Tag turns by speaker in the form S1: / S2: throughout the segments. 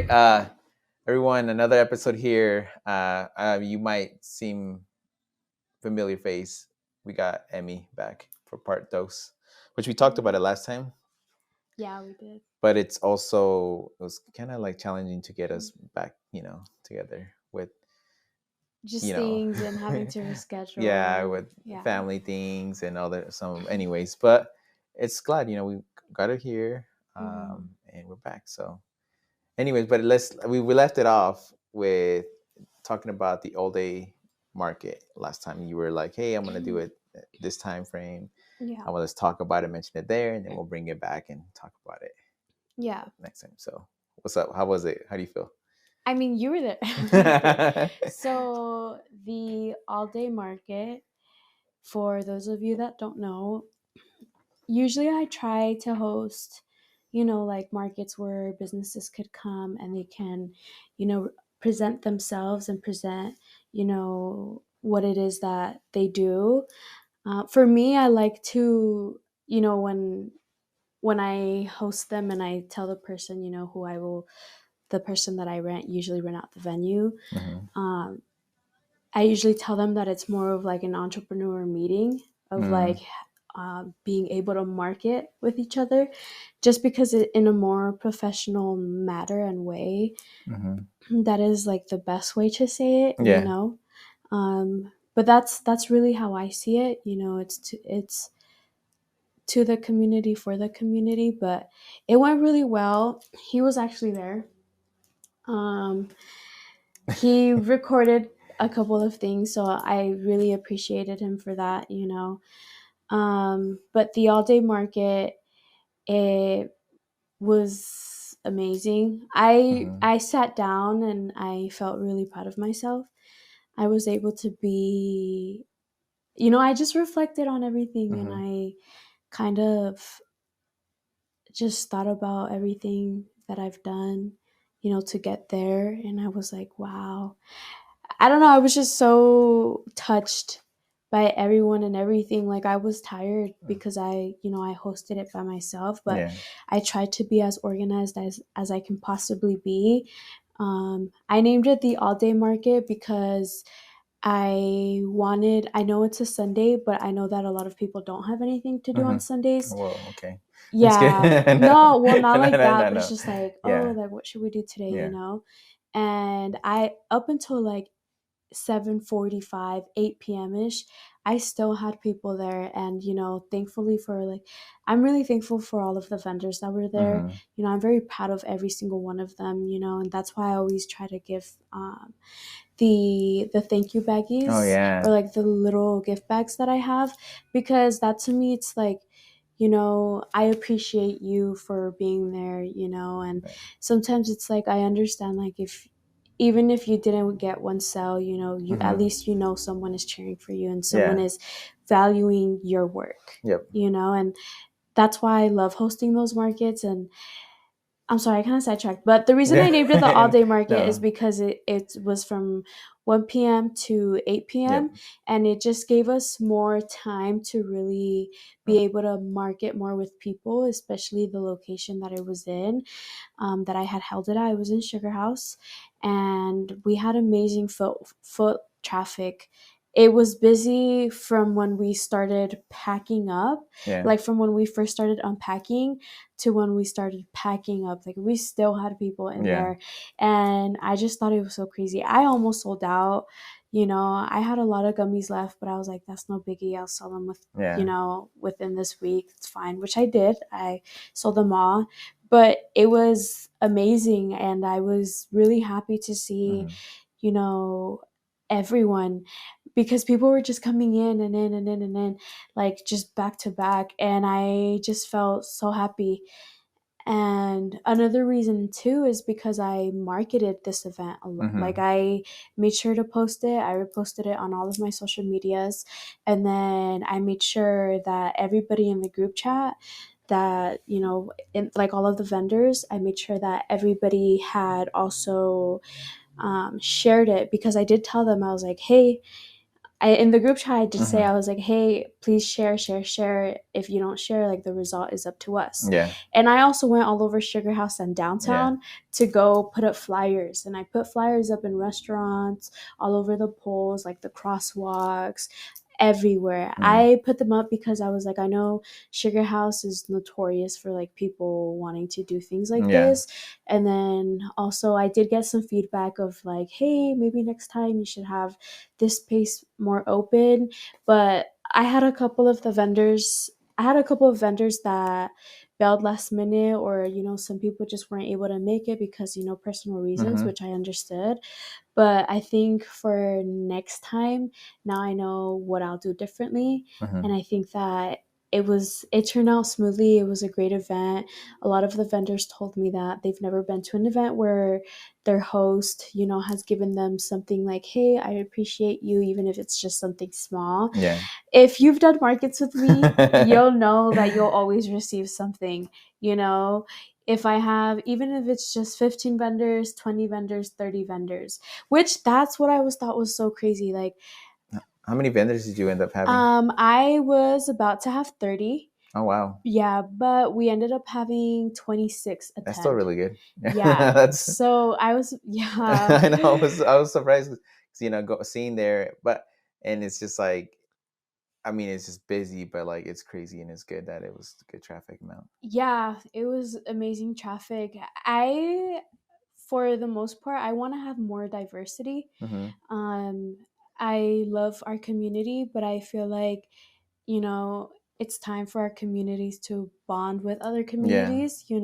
S1: right, everyone, another episode here. You might seem familiar face. We got Emmy back for part dos, which we talked about it last time.
S2: Yeah, we did.
S1: But it was kind of like challenging to get us back, together with,
S2: Just
S1: you know,
S2: things and having to reschedule.
S1: yeah,
S2: And
S1: with
S2: yeah.
S1: family things and anyways. But it's glad, we got it here, and we're back. So, anyways, but we left it off with talking about the all day market last time. You were like, hey, I'm gonna do it this time frame.
S2: Yeah.
S1: I want let's talk about it, mention it there, and then we'll bring it back and talk about it
S2: Yeah.
S1: next time. So what's up? How was it? How do you feel?
S2: I mean, you were there. So the all-day market, for those of you that don't know, usually I try to host, like markets where businesses could come and they can, present themselves and present, what it is that they do. For me, I like to, when I host them and I tell the person, the person that I usually rent out the venue.
S1: Mhm.
S2: Um, I usually tell them that it's more of like an entrepreneur meeting of like
S1: Mm.
S2: being able to market with each other, just because in a more professional matter and way,
S1: Mhm.
S2: that is like the best way to say it,
S1: Yeah.
S2: But that's really how I see it. It's to the community for the community, but it went really well. He was actually there. Um, he recorded a couple of things, so I really appreciated him for that. But the all day market, it was amazing. I
S1: Mhm.
S2: I sat down and I felt really proud of myself. I was able to be, I just reflected on everything and
S1: Mhm.
S2: I kind of just thought about everything that I've done, to get there. And I was like, wow. I don't know. I was just so touched by everyone and everything. Like, I was tired because I hosted it by myself, but
S1: Yeah.
S2: I tried to be as organized as I can possibly be. I named it the all day market because I know it's a Sunday, but I know that a lot of people don't have anything to do on
S1: Mhm.
S2: Sundays.
S1: Whoa. Okay. That's good.
S2: Yeah.
S1: No.
S2: No, well, not
S1: No.
S2: like
S1: No.
S2: that,
S1: No.
S2: but it's
S1: No.
S2: just like, oh,
S1: Yeah.
S2: like, what should we do today,
S1: Yeah.
S2: And up until like 7:45, 8 p.m. ish, I still had people there. And, thankfully for like, I'm really thankful for all of the vendors that were there.
S1: Mhm.
S2: I'm very proud of every single one of them, and that's why I always try to give, the thank you
S1: Oh
S2: baggies, or
S1: yeah.
S2: like the little gift bags that I have, because that to me it's like, I appreciate you for being there, and sometimes it's like I understand, like, if even if you didn't get one sale, you at
S1: Mhm.
S2: least someone is cheering for you and someone
S1: Yeah.
S2: is valuing your work,
S1: Yep.
S2: and that's why I love hosting those markets. And I'm sorry, I kind of sidetracked, but the reason I named it the all
S1: Yeah.
S2: day market is
S1: No.
S2: because it was from 1 p.m. to 8 p.m.
S1: Yep.
S2: And it just gave us more time to really be able to market more with people, especially the location that I was in, that I had held it at. I was in Sugar House, and we had amazing foot traffic. It was busy from when we started packing up,
S1: Yeah.
S2: like from when we first started unpacking to when we started packing up. Like, we still had people in
S1: Yeah.
S2: there, and I just thought it was so crazy. I almost sold out. I had a lot of gummies left, but I was like, that's no biggie. I'll sell them
S1: Yeah.
S2: within this week. It's fine, which I did. I sold them all, but it was amazing, and I was really happy to see,
S1: Mhm.
S2: you know, everyone, because people were just coming in and in and in and in, like, just back to back, and I just felt so happy. And another reason too is because I marketed this event a lot. Like,
S1: Mhm.
S2: I made sure to post it. I reposted it on all of my social medias, and then I made sure that everybody in the group chat, that like all of the vendors, I made sure that everybody had also shared it, because I did tell them, I was like, hey, in the group chat, I did say,
S1: Mm-hmm.
S2: I was like, hey, please share, share, share. If you don't share, like the result is up to us.
S1: Yeah.
S2: And I also went all over Sugar House and
S1: Yeah.
S2: downtown to go put up flyers. And I put flyers up in restaurants, all over the poles, like the crosswalks, everywhere.
S1: Mm.
S2: I put them up because I was like, I know Sugar House is notorious for like people wanting to do things like
S1: Yeah.
S2: this. And then also I did get some feedback of like, hey, maybe next time you should have this space more open. But I had a couple of vendors that bailed last minute, or some people just weren't able to make it because personal reasons,
S1: Mm-hmm.
S2: which I understood. But I think for next time, now I know what I'll do differently.
S1: Mm-hmm.
S2: And I think that it turned out smoothly. It was a great event. A lot of the vendors told me that they've never been to an event where their host, has given them something like, hey, I appreciate you, even if it's just something small.
S1: Yeah.
S2: If you've done markets with me, you'll know that you'll always receive something, you know. If I have, even if it's just 15 vendors, 20 vendors, 30 vendors, which that's what I was thought was so crazy. Like,
S1: How many vendors did you end up having?
S2: I was about to have 30.
S1: Oh wow,
S2: Yeah, but we ended up having 26
S1: that's still
S2: attend.
S1: really good.
S2: Yeah.
S1: That's
S2: So I was, yeah.
S1: I know I was surprised, 'cause, seeing there, but and it's just like I mean it's just busy, but like it's crazy and it's good that it was good traffic amount.
S2: Yeah, it was amazing traffic. For the most part, I want to have more diversity.
S1: Mm-hmm.
S2: Um, I love our community, but I feel like, you know, it's time for our communities to bond with other
S1: Yeah.
S2: communities. In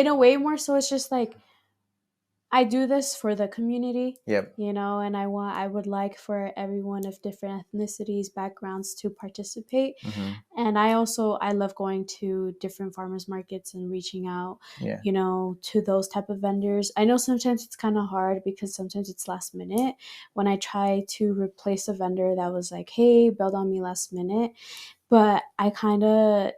S2: a way, more so, it's just like I do this for the community,
S1: Yep.
S2: and I would like for everyone of different ethnicities, backgrounds to participate.
S1: Mm-hmm.
S2: And I love going to different farmers markets and reaching out,
S1: Yeah.
S2: to those type of vendors. I know sometimes it's kind of hard because sometimes it's last minute. When I try to replace a vendor that was like, hey, build on me last minute, but I kind of,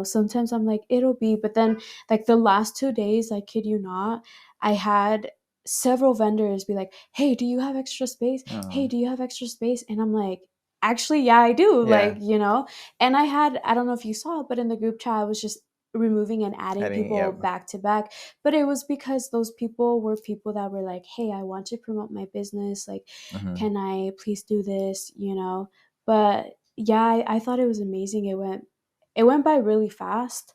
S2: sometimes I'm like, it'll be, but then like the last 2 days, I kid you not, I had several vendors be like, hey, do you have extra space? Hey,
S1: Oh.
S2: do you have extra space? And I'm like, actually, yeah, I do.
S1: Yeah.
S2: Like. And I don't know if you saw it, but in the group chat, I was just removing and adding
S1: Adding.
S2: people
S1: Yep.
S2: back to back. But it was because those people were people that were like, hey, I want to promote my business. Like,
S1: Mm-hmm.
S2: can I please do this? But yeah, I thought it was amazing. It went by really fast,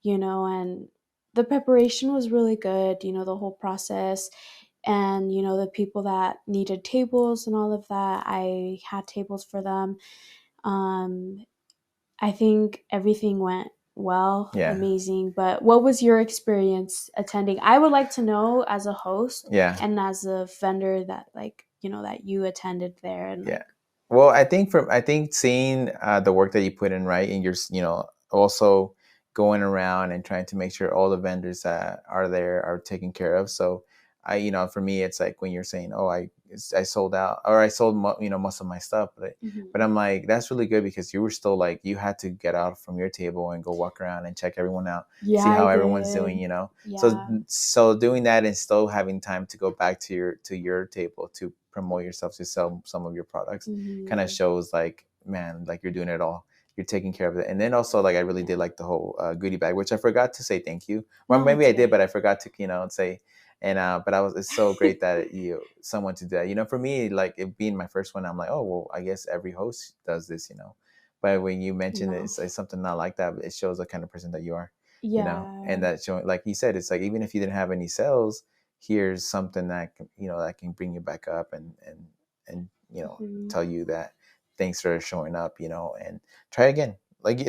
S2: and the preparation was really good, the whole process. And the people that needed tables and all of that, I had tables for them. um I think everything went well,
S1: Yeah.
S2: amazing. But what was your experience attending? I would like to know, as a host
S1: Yeah.
S2: and as a vendor, that like that you attended there, and
S1: Yeah.
S2: like.
S1: Well, I think seeing the work that you put in, right, and you're also going around and trying to make sure all the vendors that are there are taken care of. So for me, it's like when you're saying, oh, I sold out, or I sold most of my stuff, but
S2: Mhm.
S1: I'm like, that's really good because you were still like you had to get out from your table and go walk around and check everyone out,
S2: Yeah,
S1: see
S2: I
S1: how everyone's doing.
S2: did.
S1: So
S2: Yeah.
S1: doing that and still having time to go back to your table to promote yourself, to sell some of your products, kind of
S2: Mhm.
S1: shows like, man, like you're doing it all, you're taking care of it. And then also, like, I really did
S2: Yeah.
S1: like the whole goodie bag, which I forgot to say thank you, or
S2: No,
S1: maybe
S2: it's
S1: I did
S2: okay.
S1: but I forgot to say. And but it's so great that someone to do that. For me, like it being my first one, I'm like, oh well, I guess every host does this. But when you mention it,
S2: No.
S1: it's something not like that, but it shows the kind of person that you are. And
S2: Yeah.
S1: that showing, like you said, it's like even if you didn't have any sales, here's something that that can bring you back up and
S2: Mhm.
S1: tell you that things are showing up, and try again. Like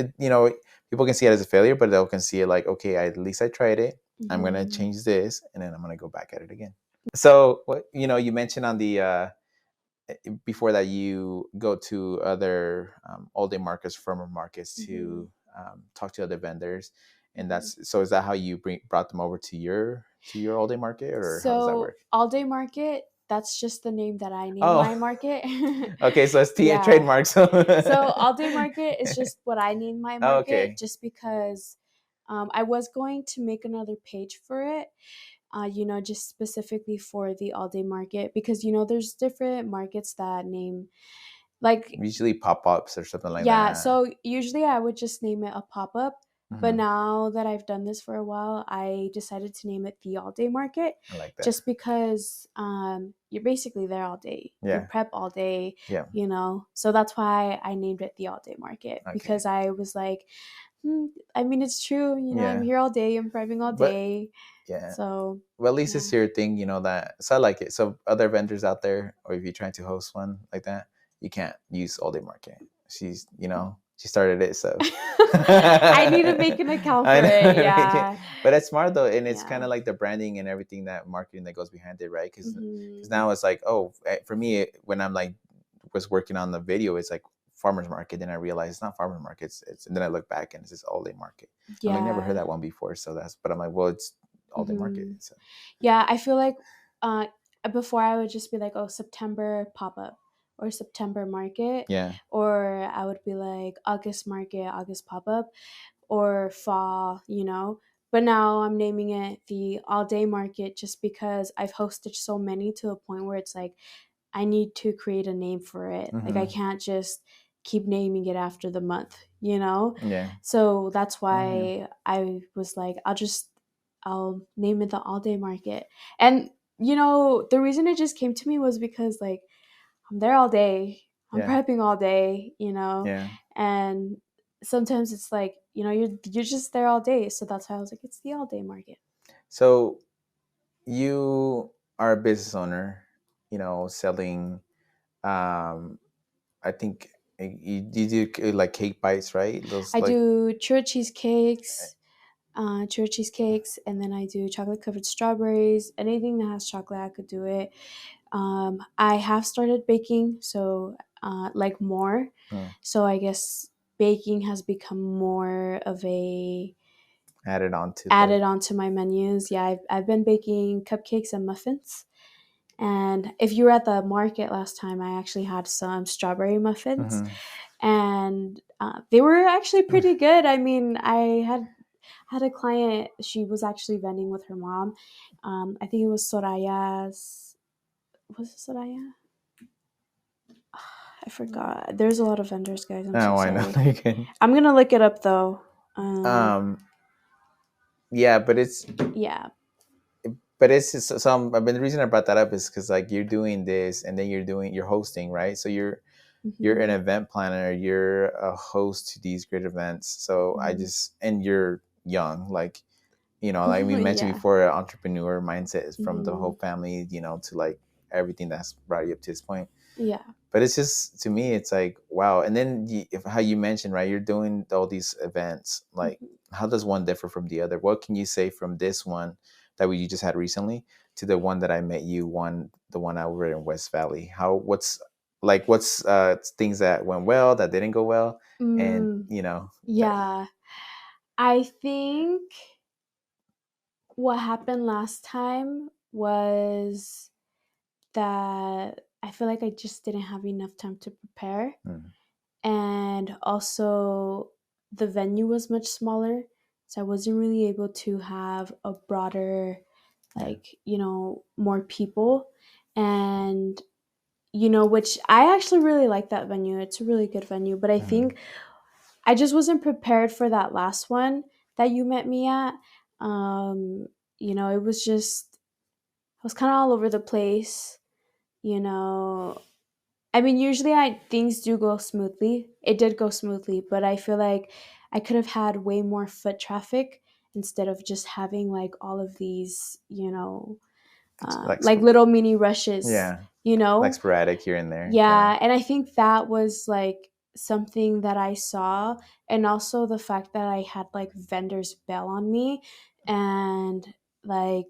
S1: people can see it as a failure, but they can see it like, okay, at least I tried it. I'm gonna
S2: Mhm.
S1: change this, and then I'm gonna go back at it again. So what you mentioned on the before that you go to other all day markets, farmer markets
S2: Mhm.
S1: to talk to other vendors, and
S2: Mhm.
S1: is that how you brought them over to your all day market, or how does that
S2: So
S1: work?
S2: all day market, that's just the name that I name
S1: Oh,
S2: my market.
S1: okay, so it's
S2: Yeah.
S1: trademark. So
S2: So all day market is just what I name my market,
S1: okay,
S2: just because I was going to make another page for it. just specifically for the all day market, because there's different markets that name, like,
S1: Usually pop-ups or something like
S2: yeah,
S1: that.
S2: so usually I would just name it a pop up, but
S1: Hmm.
S2: now that I've done this for a while, I decided to name it the all day market,
S1: I like that.
S2: just because you're basically there all day. You
S1: Yeah.
S2: prep all day,
S1: Yeah.
S2: So that's why I named it the all day market,
S1: Okay.
S2: because I was like, I mean, it's true, I'm
S1: Yeah.
S2: here all day, I'm prepping all
S1: But
S2: day.
S1: yeah.
S2: So,
S1: Well, at least
S2: yeah.
S1: it's your thing, that. So I like it. So other vendors out there, or if you're trying to host one like that, you can't use all day market. She started it, so
S2: I need to make an account
S1: I
S2: for it.
S1: know.
S2: Yeah.
S1: But it's smart though, and it's kind
S2: Yeah.
S1: of like the branding and everything, that marketing that goes behind it, right? Because
S2: Hmm.
S1: now it's like, oh, for me, when I'm like was working on the video, it's like farmers market. Then I realized it's not farmers market. It's and then I look back and it's just all day market. I'm like, never heard
S2: Yeah.
S1: that one before. So but I'm like, well, it's all day market.
S2: Hmm.
S1: So
S2: Yeah, I feel like uh, before I would just be like, oh, September pop up or September market,
S1: yeah.
S2: or I would be like August market, August pop up, or fall. But now I'm naming it the all day market, just because I've hosted so many to a point where it's like I need to create a name for it. Like, I
S1: Hmm.
S2: can't just keep naming it after the month.
S1: Yeah.
S2: So that's
S1: Hmm.
S2: why I was like, I'll name it the all day market. And the reason it just came to me was because, like, I'm there all day. I'm
S1: Yeah.
S2: prepping all day.
S1: Yeah.
S2: And sometimes it's like, you're just there all day. So that's why I was like, it's the all day market.
S1: So you are a business owner, selling. Um, I think you do like cake bites, right? Those
S2: I
S1: like.
S2: do churro cheesecakes, and then I do chocolate covered strawberries. Anything that has chocolate, I could do it. I have started baking, so like more.
S1: Hmm,
S2: So I guess baking has become more of a
S1: added on to the.
S2: added onto my menus. Yeah, I've been baking cupcakes and muffins. And if you were at the market last time, I actually had some strawberry muffins,
S1: Hmm.
S2: and they were actually pretty good. I mean, I had a client. She was actually vending with her mom. I think it was Soraya's. Was it Soraya? I forgot. There's a lot of vendors, guys. I'm so
S1: Oh, I know.
S2: sorry.
S1: You can.
S2: I'm gonna look it up though. Um,
S1: Um. Yeah, but
S2: yeah.
S1: but the reason I brought that up is because like you're doing this and then you're hosting, right? So you're an
S2: Hmm.
S1: event planner, you're a host to these great events. So and you're young, like we mentioned
S2: Yeah.
S1: before, entrepreneur mindset is from the
S2: Hmm.
S1: whole family, to like everything that's brought you up to this point.
S2: Yeah.
S1: But it's just, to me, it's like, wow. And then if how you mentioned, right, you're doing all these events, like
S2: Mhm.
S1: how does one differ from the other? What can you say from this one that you just had recently to the one that I met you, the one over in West Valley? What's things that went well, that didn't go well, and
S2: Mm,
S1: that.
S2: yeah. I think what happened last time was that I feel like I just didn't have enough time to prepare.
S1: Mm,
S2: And also, the venue was much smaller. So I wasn't really able to have a broader,
S1: yeah.
S2: like, more people. And, which I actually really like that venue. It's a really good venue. But I
S1: Hmm.
S2: think I just wasn't prepared for that last one that you met me at. It was just, I was kind of all over the place. You know, I mean, usually things do go smoothly. It did go smoothly, but I feel like I could have had way more foot traffic instead of just having like all of these,
S1: Like
S2: like little mini rushes.
S1: yeah,
S2: You
S1: like
S2: know,
S1: sporadic here and there, kind of.
S2: yeah, and I think that was like something that I saw, and also the fact that I had like vendors bail on me, and like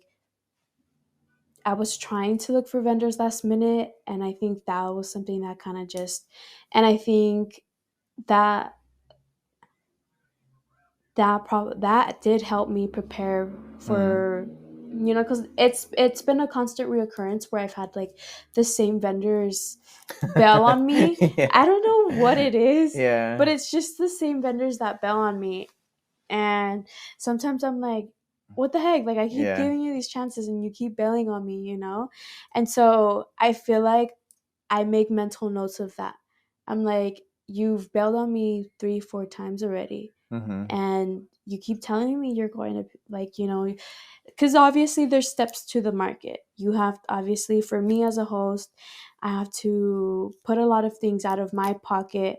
S2: I was trying to look for vendors last minute, and I think that was something that kind of just, and I think that that did help me prepare
S1: Mm.
S2: for, because it's been a constant reoccurrence where I've had like the same vendors bail on me.
S1: Yeah.
S2: I don't know what it is, but
S1: Yeah.
S2: it's just the same vendors that bail on me, and sometimes I'm like, what the heck? Like, I keep
S1: Yeah.
S2: giving you these chances and you keep bailing on me, you know? And so I feel like I make mental notes of that. I'm like, you've bailed on me 3, 4 times already.
S1: Mm-hmm.
S2: And you keep telling me you're going to, like, you know, because obviously there's steps to the market. You have, obviously, for me as a host, I have to put a lot of things out of my pocket.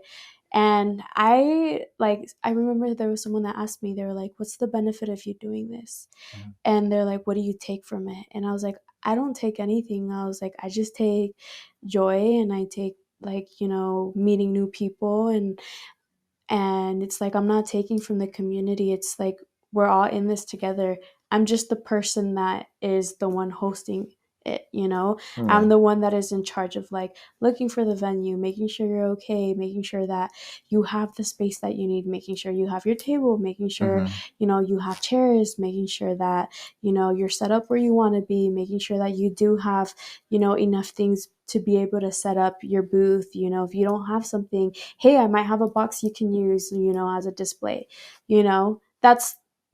S2: And I remember there was someone that asked me, they were like, what's the benefit of you doing this?
S1: Mm-hmm.
S2: And they're like, what do you take from it? And I was like, I don't take anything. I was like, I just take joy, and I take, like, you know, meeting new people. And it's like, I'm not taking from the community. It's like, we're all in this together. I'm just the person that is the one hosting it, you know. I'm
S1: Yeah.
S2: the one that is in charge of, like, looking for the venue, making sure you're okay, making sure that you have the space that you need, making sure you have your table, making sure,
S1: Mm-hmm.
S2: you know, you have chairs, making sure that, you know, you're set up where you want to be, making sure that you do have, you know, enough things to be able to set up your booth. You know, if you don't have something, hey, I might have a box you can use, you know, as a display. You know,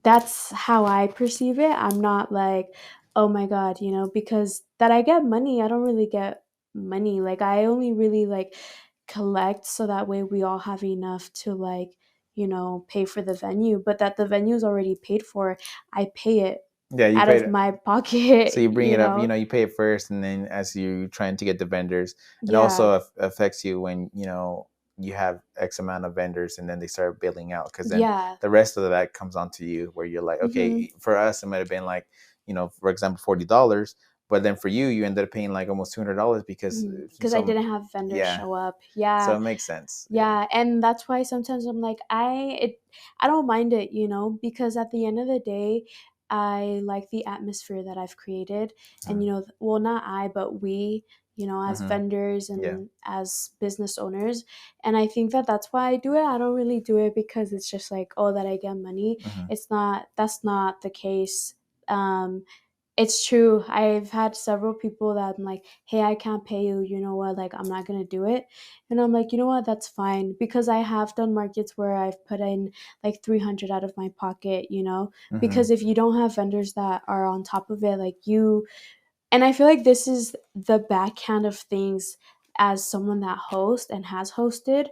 S2: that's how I perceive it. I'm not like, oh my god, you know, because that I get money, I don't really get money. Like, I only really, like, collect so that way we all have enough to, like, you know, pay for the venue, but that the venue is already paid for. I pay it
S1: Yeah, you
S2: out
S1: paid
S2: of
S1: it.
S2: my
S1: So
S2: pocket,
S1: you bring
S2: you
S1: it up,
S2: know.
S1: you pay it first, and then as you trying to get the vendors, it
S2: Yeah.
S1: also affects you when you have X amount of vendors, and then they start billing out, because then
S2: Yeah.
S1: the rest of that comes onto you, where you're like,
S2: Mhm.
S1: okay, for us it might have been like, for example, $40, but then for you ended up paying like almost $200 because
S2: Because I didn't have vendors
S1: yeah,
S2: show up.
S1: so
S2: Yeah.
S1: it makes sense. Yeah.
S2: Yeah, and that's why sometimes I'm like, I don't mind it, you know, because at the end of the day, I like the atmosphere that I've created. And, you know, well, not I, but we, you know, as
S1: Mm-hmm.
S2: vendors
S1: Yeah.
S2: and as business owners. And I think that that's why I do it. I don't really do it because it's just like, oh, that I get money.
S1: Mm-hmm.
S2: It's not, that's not the case. Um, it's true. I've had several people that I'm like, hey, I can't pay you. You know what? Like, I'm not going to do it. And I'm like, you know what? That's fine. Because I have done markets where I've put in like 300 out of my pocket, you know?
S1: Mm-hmm.
S2: Because if you don't have vendors that are on top of it, like you, and I feel like this is the backhand of things as someone that hosts and has hosted,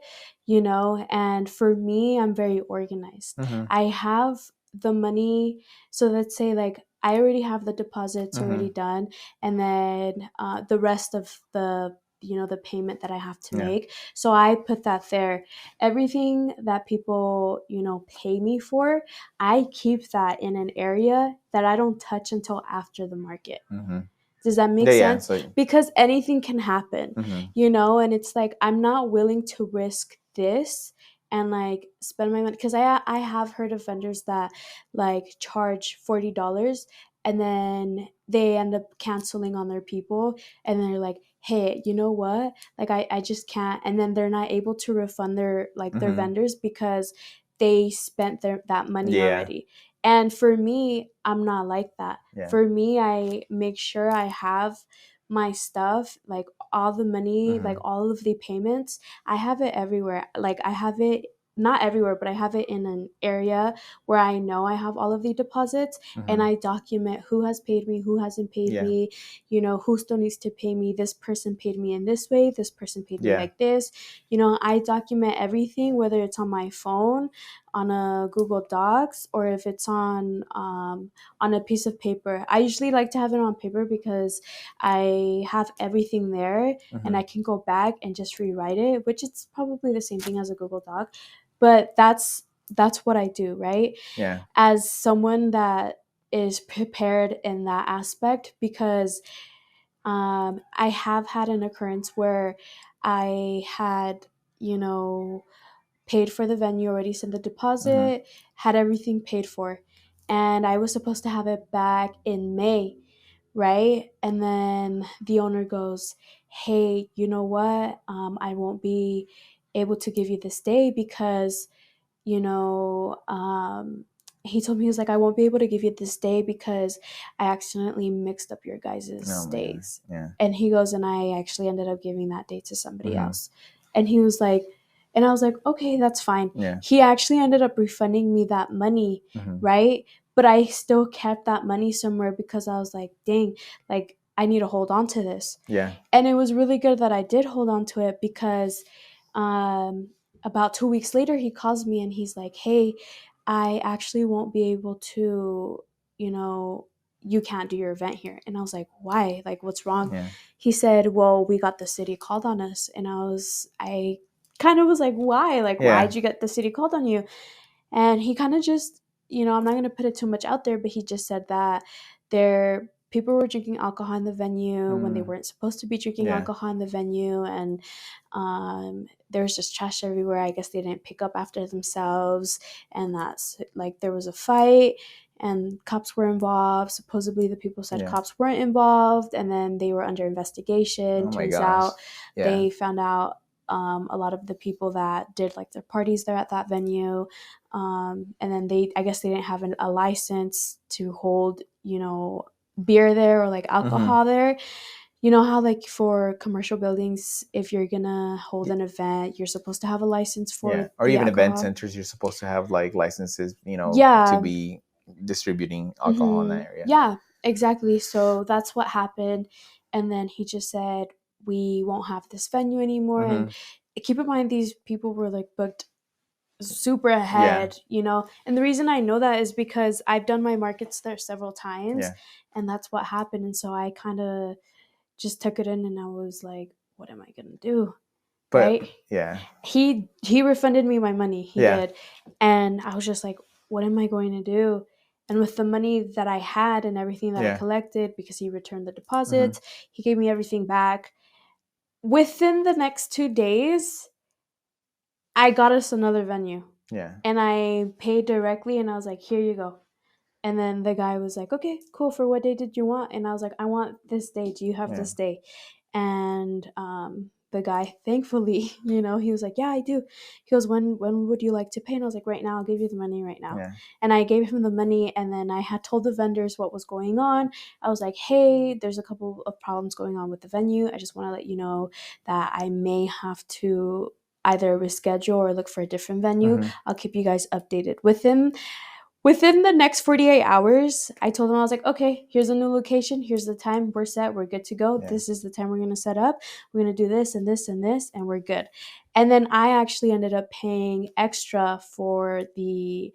S2: you know. And for me, I'm very organized.
S1: Mm-hmm.
S2: I have the money. So let's say, like, I already have the deposits already
S1: Mm-hmm.
S2: done, and then the rest of the, you know, the payment that I have to
S1: Yeah.
S2: make. So I put that there. Everything that people, you know, pay me for, I keep that in an area that I don't touch until after the market.
S1: Mm-hmm.
S2: Does that make
S1: Yeah, yeah.
S2: sense?
S1: So.
S2: Because anything can happen,
S1: Mm-hmm.
S2: you know, and it's like, I'm not willing to risk this and, like, spend my money, because I have heard of vendors that, like, charge $40 and then they end up canceling on their people, and they're like, hey, you know what, like, I just can't, and then they're not able to refund their, like, their
S1: Mm-hmm.
S2: vendors because they spent that money
S1: Yeah.
S2: already. And for me, I'm not like that.
S1: Yeah.
S2: For me, I make sure I have my stuff, like all the money, like
S1: Mm-hmm.
S2: all of the payments. I have it everywhere. Like, I have it not everywhere, but I have it in an area where I know I have all of the deposits, and
S1: Mm-hmm.
S2: I document who has paid me, who hasn't paid
S1: Yeah.
S2: me, you know, who still needs to pay me. This person paid me in this way, this person paid me
S1: Yeah.
S2: like this. You know, I document everything, whether it's on my phone, on a Google Docs, or if it's on a piece of paper. I usually like to have it on paper because I have everything there and
S1: Mm-hmm.
S2: I can go back and just rewrite it, which it's probably the same thing as a Google Doc. But that's what I do, right?
S1: Yeah.
S2: As someone that is prepared in that aspect, because I have had an occurrence where I had, you know, paid for the venue, already sent the
S1: Mm-hmm.
S2: deposit, had everything paid for. And I was supposed to have it back in May, right? And then the owner goes, hey, you know what? I won't be able to give you this day because, you know, he told me, he was like, I won't be able to give you this day because I accidentally mixed up your
S1: Oh
S2: guys'
S1: my god.
S2: days.
S1: Yeah.
S2: And he goes, and I actually ended up giving that day to somebody
S1: Mm-hmm.
S2: else. And he was like, and I was like, okay, that's fine.
S1: Yeah.
S2: He actually ended up refunding me that money,
S1: Mm-hmm.
S2: right? but I still kept that money somewhere because I was like, dang, like I need to hold on to this.
S1: Yeah.
S2: And it was really good that I did hold on to it because um, about 2 weeks later, he calls me and he's like, hey, I actually won't be able to, you know, you can't do your event here. And I was like, why? Like, what's wrong?
S1: Yeah.
S2: He said, well, we got the city called on us. And I kind of was like, why? Like,
S1: Yeah.
S2: why'd you get the city called on you? And he kind of just, I'm not going to put it too much out there, but he just said that there people were drinking alcohol in the venue when they
S1: Mm.
S2: weren't supposed to be drinking
S1: Yeah.
S2: alcohol in the venue, and there was just trash everywhere. I guess they didn't pick up after themselves, and that's like there was a fight and cops were involved. Supposedly the people said
S1: Yeah.
S2: cops weren't involved, and then they were under investigation.
S1: Oh my
S2: Turns
S1: gosh.
S2: out
S1: Yeah.
S2: they found out a lot of the people that did like their parties there at that venue, and then I guess they didn't have a license to hold, beer there or like
S1: Mm-hmm.
S2: alcohol there. You know how like for commercial buildings, if you're gonna hold an event, you're supposed to have a license
S1: Yeah.
S2: for
S1: Or
S2: the
S1: even event
S2: alcohol.
S1: centers, you're supposed to have like licenses, to
S2: Yeah.
S1: be distributing alcohol in that area.
S2: Yeah, exactly. So that's what happened. And then he just said, we won't have this venue anymore. And
S1: Mm-hmm.
S2: keep in mind, these people were like booked super
S1: Yeah.
S2: ahead, And the reason I know that is because I've done my markets there several times,
S1: Yeah.
S2: and that's what happened. And so I kind of just took it in and I was like, what am I going to do?
S1: But
S2: Right?
S1: yeah.
S2: He refunded me my money. He
S1: Yeah.
S2: did. And I was just like, what am I going to do? And with the money that I had and everything that I
S1: Yeah.
S2: collected, because he returned the
S1: Mm-hmm.
S2: deposits, he gave me everything back. Within the next 2 days, I got us another venue.
S1: Yeah.
S2: And I paid directly and I was like, here you go. And then the guy was like, okay, cool. For what day did you want? And I was like, I want this day. Do you have
S1: Yeah.
S2: this day? And the guy, thankfully, he was like, yeah, I do. He goes, when would you like to pay? And I was like, right now, I'll give you the money right now.
S1: Yeah.
S2: And I gave him the money. And then I had told the vendors what was going on. I was like, hey, there's a couple of problems going on with the venue. I just want to let you know that I may have to either reschedule or look for a different venue.
S1: Mm-hmm.
S2: I'll keep you guys updated with him. Within the next 48 hours, I told him, I was like, okay, here's a new location. Here's the time. We're set. We're good to go.
S1: Yeah.
S2: This is the time we're going to set up. We're going to do this and this and this, and we're good. And then I actually ended up paying extra I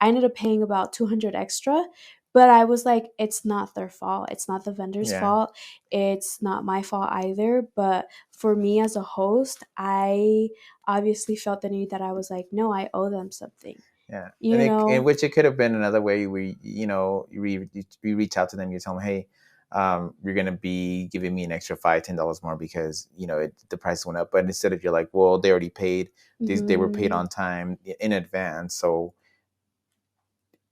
S2: ended up paying about 200 extra. But I was like, it's not their fault. It's not the vendor's
S1: Yeah.
S2: fault. It's not my fault either. But for me as a host, I obviously felt the need that I was like, no, I owe them something.
S1: Yeah. And
S2: You
S1: in
S2: know,
S1: which it could have been another way where you reach out to them, you tell them, hey, you're gonna be giving me an extra $5-10 more because the price went up. But instead of, you're like, well, they already paid. They were paid
S2: mhm,
S1: on time in advance. So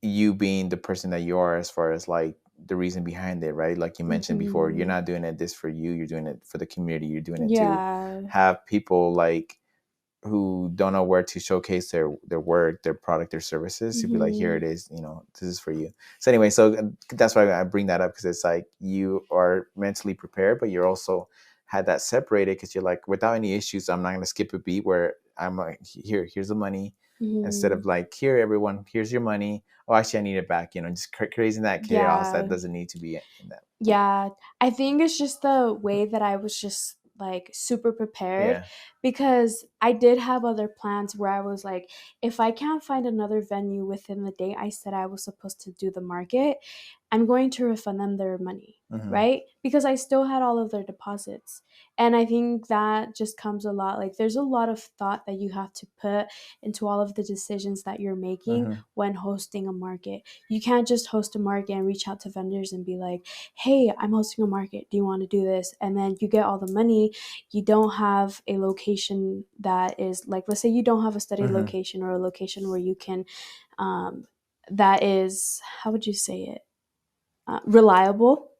S1: you being the person that you are, as far as like the reason behind it, right? Like you mentioned before, you're
S2: mhm.
S1: not doing it this for you. You're doing it for the community. You're doing it to
S2: Yeah.
S1: have people like who don't know where to showcase their work, their product, their services, to be like, here it
S2: Mhm,
S1: is, this is for you. So anyway, so that's why I bring that up, because it's like you are mentally prepared, but you're also had that separated, because you're like, without any issues, I'm not going to skip a beat where I'm like, here's the money, instead
S2: mhm.
S1: of like, here, everyone, here's your money. Oh, actually, I need it back. Just creating that chaos that
S2: Yeah.
S1: doesn't need to be in that.
S2: Yeah, I think it's just the way that I was just like super prepared
S1: Yeah.
S2: because I did have other plans where I was like, if I can't find another venue within the day I said I was supposed to do the market, I'm going to refund them their money,
S1: Mm-hmm.
S2: right? Because I still had all of their deposits. And I think that just comes a lot like there's a lot of thought that you have to put into all of the decisions that you're making
S1: Mm-hmm.
S2: when hosting a market. You can't just host a market and reach out to vendors and be like, hey, I'm hosting a market. Do you want to do this? And then you get all the money. You don't have a location that is like, let's say you don't have a steady
S1: Mm-hmm.
S2: location or a location where you can, um, that is, how would you say it? Reliable.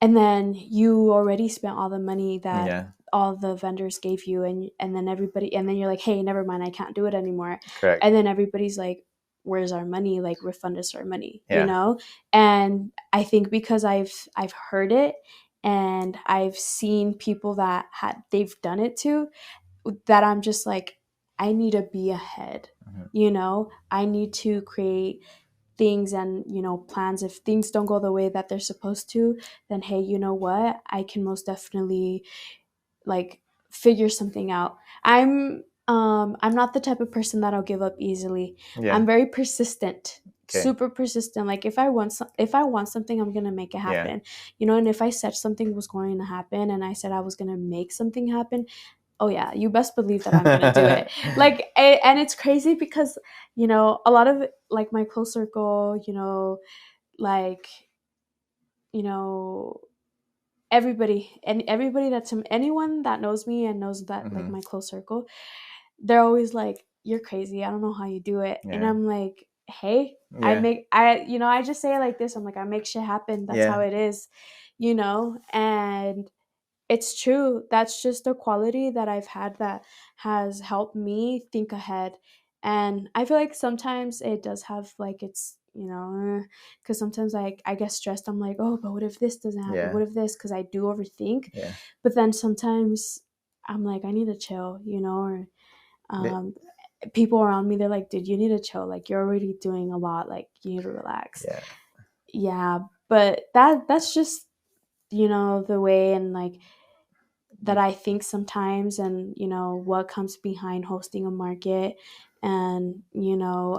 S2: And then you already spent all the money that
S1: Yeah.
S2: all the vendors gave you, and then everybody, and then you're like, hey, never mind, I can't do it anymore.
S1: Correct.
S2: And then everybody's like, where's our money? Like, refund us our money,
S1: Yeah.
S2: And I think because I've heard it and I've seen people that they've done it too, that I'm just like, I need to be ahead.
S1: Mm-hmm.
S2: I need to create things and, plans. If things don't go the way that they're supposed to, then hey, you know what, I can most definitely like figure something out. I'm not the type of person that'll give up easily. I'm
S1: Yeah.
S2: very persistent,
S1: Okay.
S2: super persistent. Like if I want something, I'm gonna make it
S1: Yeah.
S2: happen. And if I said something was going to happen and I said I was gonna make something happen, oh yeah, you best believe that I'm gonna do it. Like, and it's crazy because a lot of like my close circle, like you know everybody that's anyone that knows me and knows that, like,
S1: Hmm.
S2: my close circle, they're always like, you're crazy, I don't know how you do it. And
S1: Yeah.
S2: I'm like, hey,
S1: Yeah.
S2: I just say it like this, I'm like, I make shit happen, that's how
S1: Yeah.
S2: it is. And it's true. That's just a quality that I've had that has helped me think ahead. And I feel like sometimes it does have like it's, because sometimes I get stressed. I'm like, oh, but what if this doesn't happen?
S1: Yeah.
S2: What if this? Because I do overthink.
S1: Yeah.
S2: But then sometimes I'm like, I need to chill, or
S1: Yeah.
S2: um, people around me, they're like, dude, you need to chill. Like, you're already doing a lot. Like, you need to relax.
S1: Yeah.
S2: Yeah. But that's just, the way and like that I think sometimes, and what comes behind hosting a market. And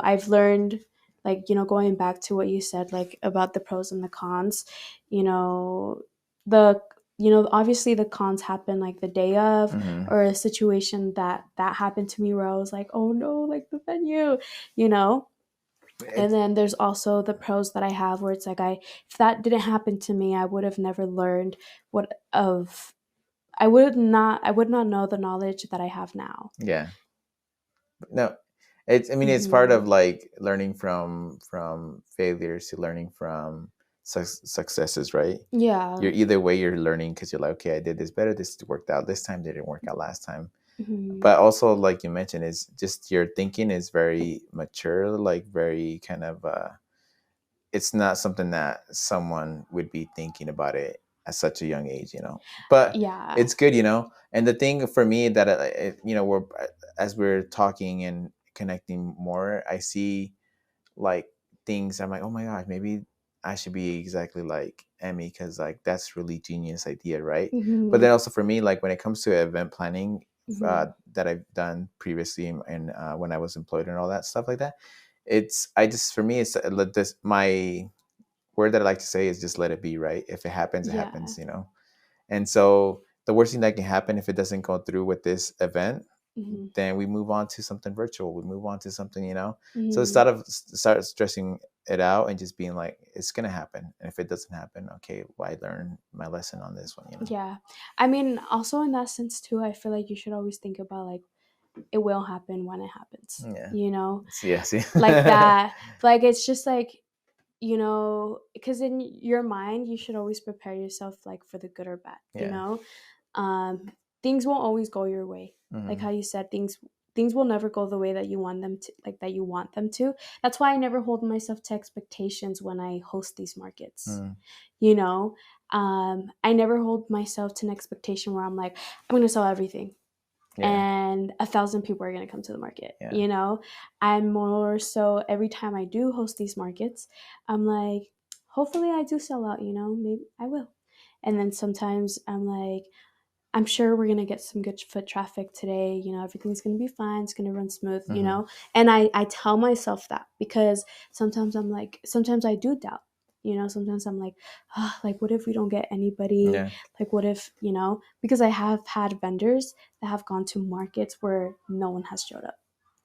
S2: I've learned, like, going back to what you said, like, about the pros and the cons. The obviously the cons happen like the day of,
S1: Hmm.
S2: or a situation that happened to me where I was like, oh no, like the venue, you know and
S1: It's
S2: then there's also the pros that I have, where it's like, if that didn't happen to me, I would have never learned what of I would not know the knowledge that I have now.
S1: yeah. No, it's, I mean, it's part
S2: Mhm.
S1: of like learning from failures to learning from successes, right?
S2: Yeah.
S1: You're either way, you're learning because you're like, okay, I did this better, this worked out this time, didn't work out last time.
S2: Mhm.
S1: But also, like you mentioned, is just your thinking is very mature, like very kind of it's not something that someone would be thinking about it at such a young age, but
S2: Yeah.
S1: it's good, and the thing for me that we're as we're talking and connecting more, I see like things, I'm like, oh my gosh, maybe I should be exactly like Emmy, because like that's really genius idea, right? But
S2: Mhm.
S1: then also for me, like when it comes to event planning,
S2: Mhm.
S1: that I've done previously, and when I was employed and all that stuff like that, it's I just for me it's let this my word that I like to say is just let it be, right? If it happens, it
S2: Yeah.
S1: happens. And so the worst thing that can happen if it doesn't go through with this event,
S2: Mhm.
S1: then we move on to something virtual. We move on to something. So
S2: Mhm.
S1: instead of start stressing it out and just being like, it's gonna happen. And if it doesn't happen, okay, well, I learned my lesson on this one.
S2: Yeah. I mean, also in that sense too, I feel like you should always think about, like, it will happen when it happens.
S1: Yeah. See, see.
S2: Like that. Like, it's just like, because in your mind, you should always prepare yourself, like, for the good or bad.
S1: Yeah.
S2: Um, things won't always go your way. Like
S1: Hmm.
S2: how you said, things will never go the way that you want them to, like, that you want them to. That's why I never hold myself to expectations when I host these markets.
S1: Mm.
S2: You know, I never hold myself to an expectation where I'm like, I'm gonna sell everything
S1: Yeah.
S2: and 1,000 people are going to come to the market.
S1: Yeah.
S2: I'm more so, every time I do host these markets, I'm like, hopefully I do sell out, maybe I will. And then sometimes I'm like, I'm sure we're gonna get some good foot traffic today. Everything's gonna be fine. It's gonna run smooth.
S1: Hmm.
S2: And I tell myself that, because sometimes I'm like, sometimes I do doubt. Sometimes I'm like, like, what if we don't get anybody?
S1: Yeah.
S2: Like, what if, because I have had vendors that have gone to markets where no one has showed up.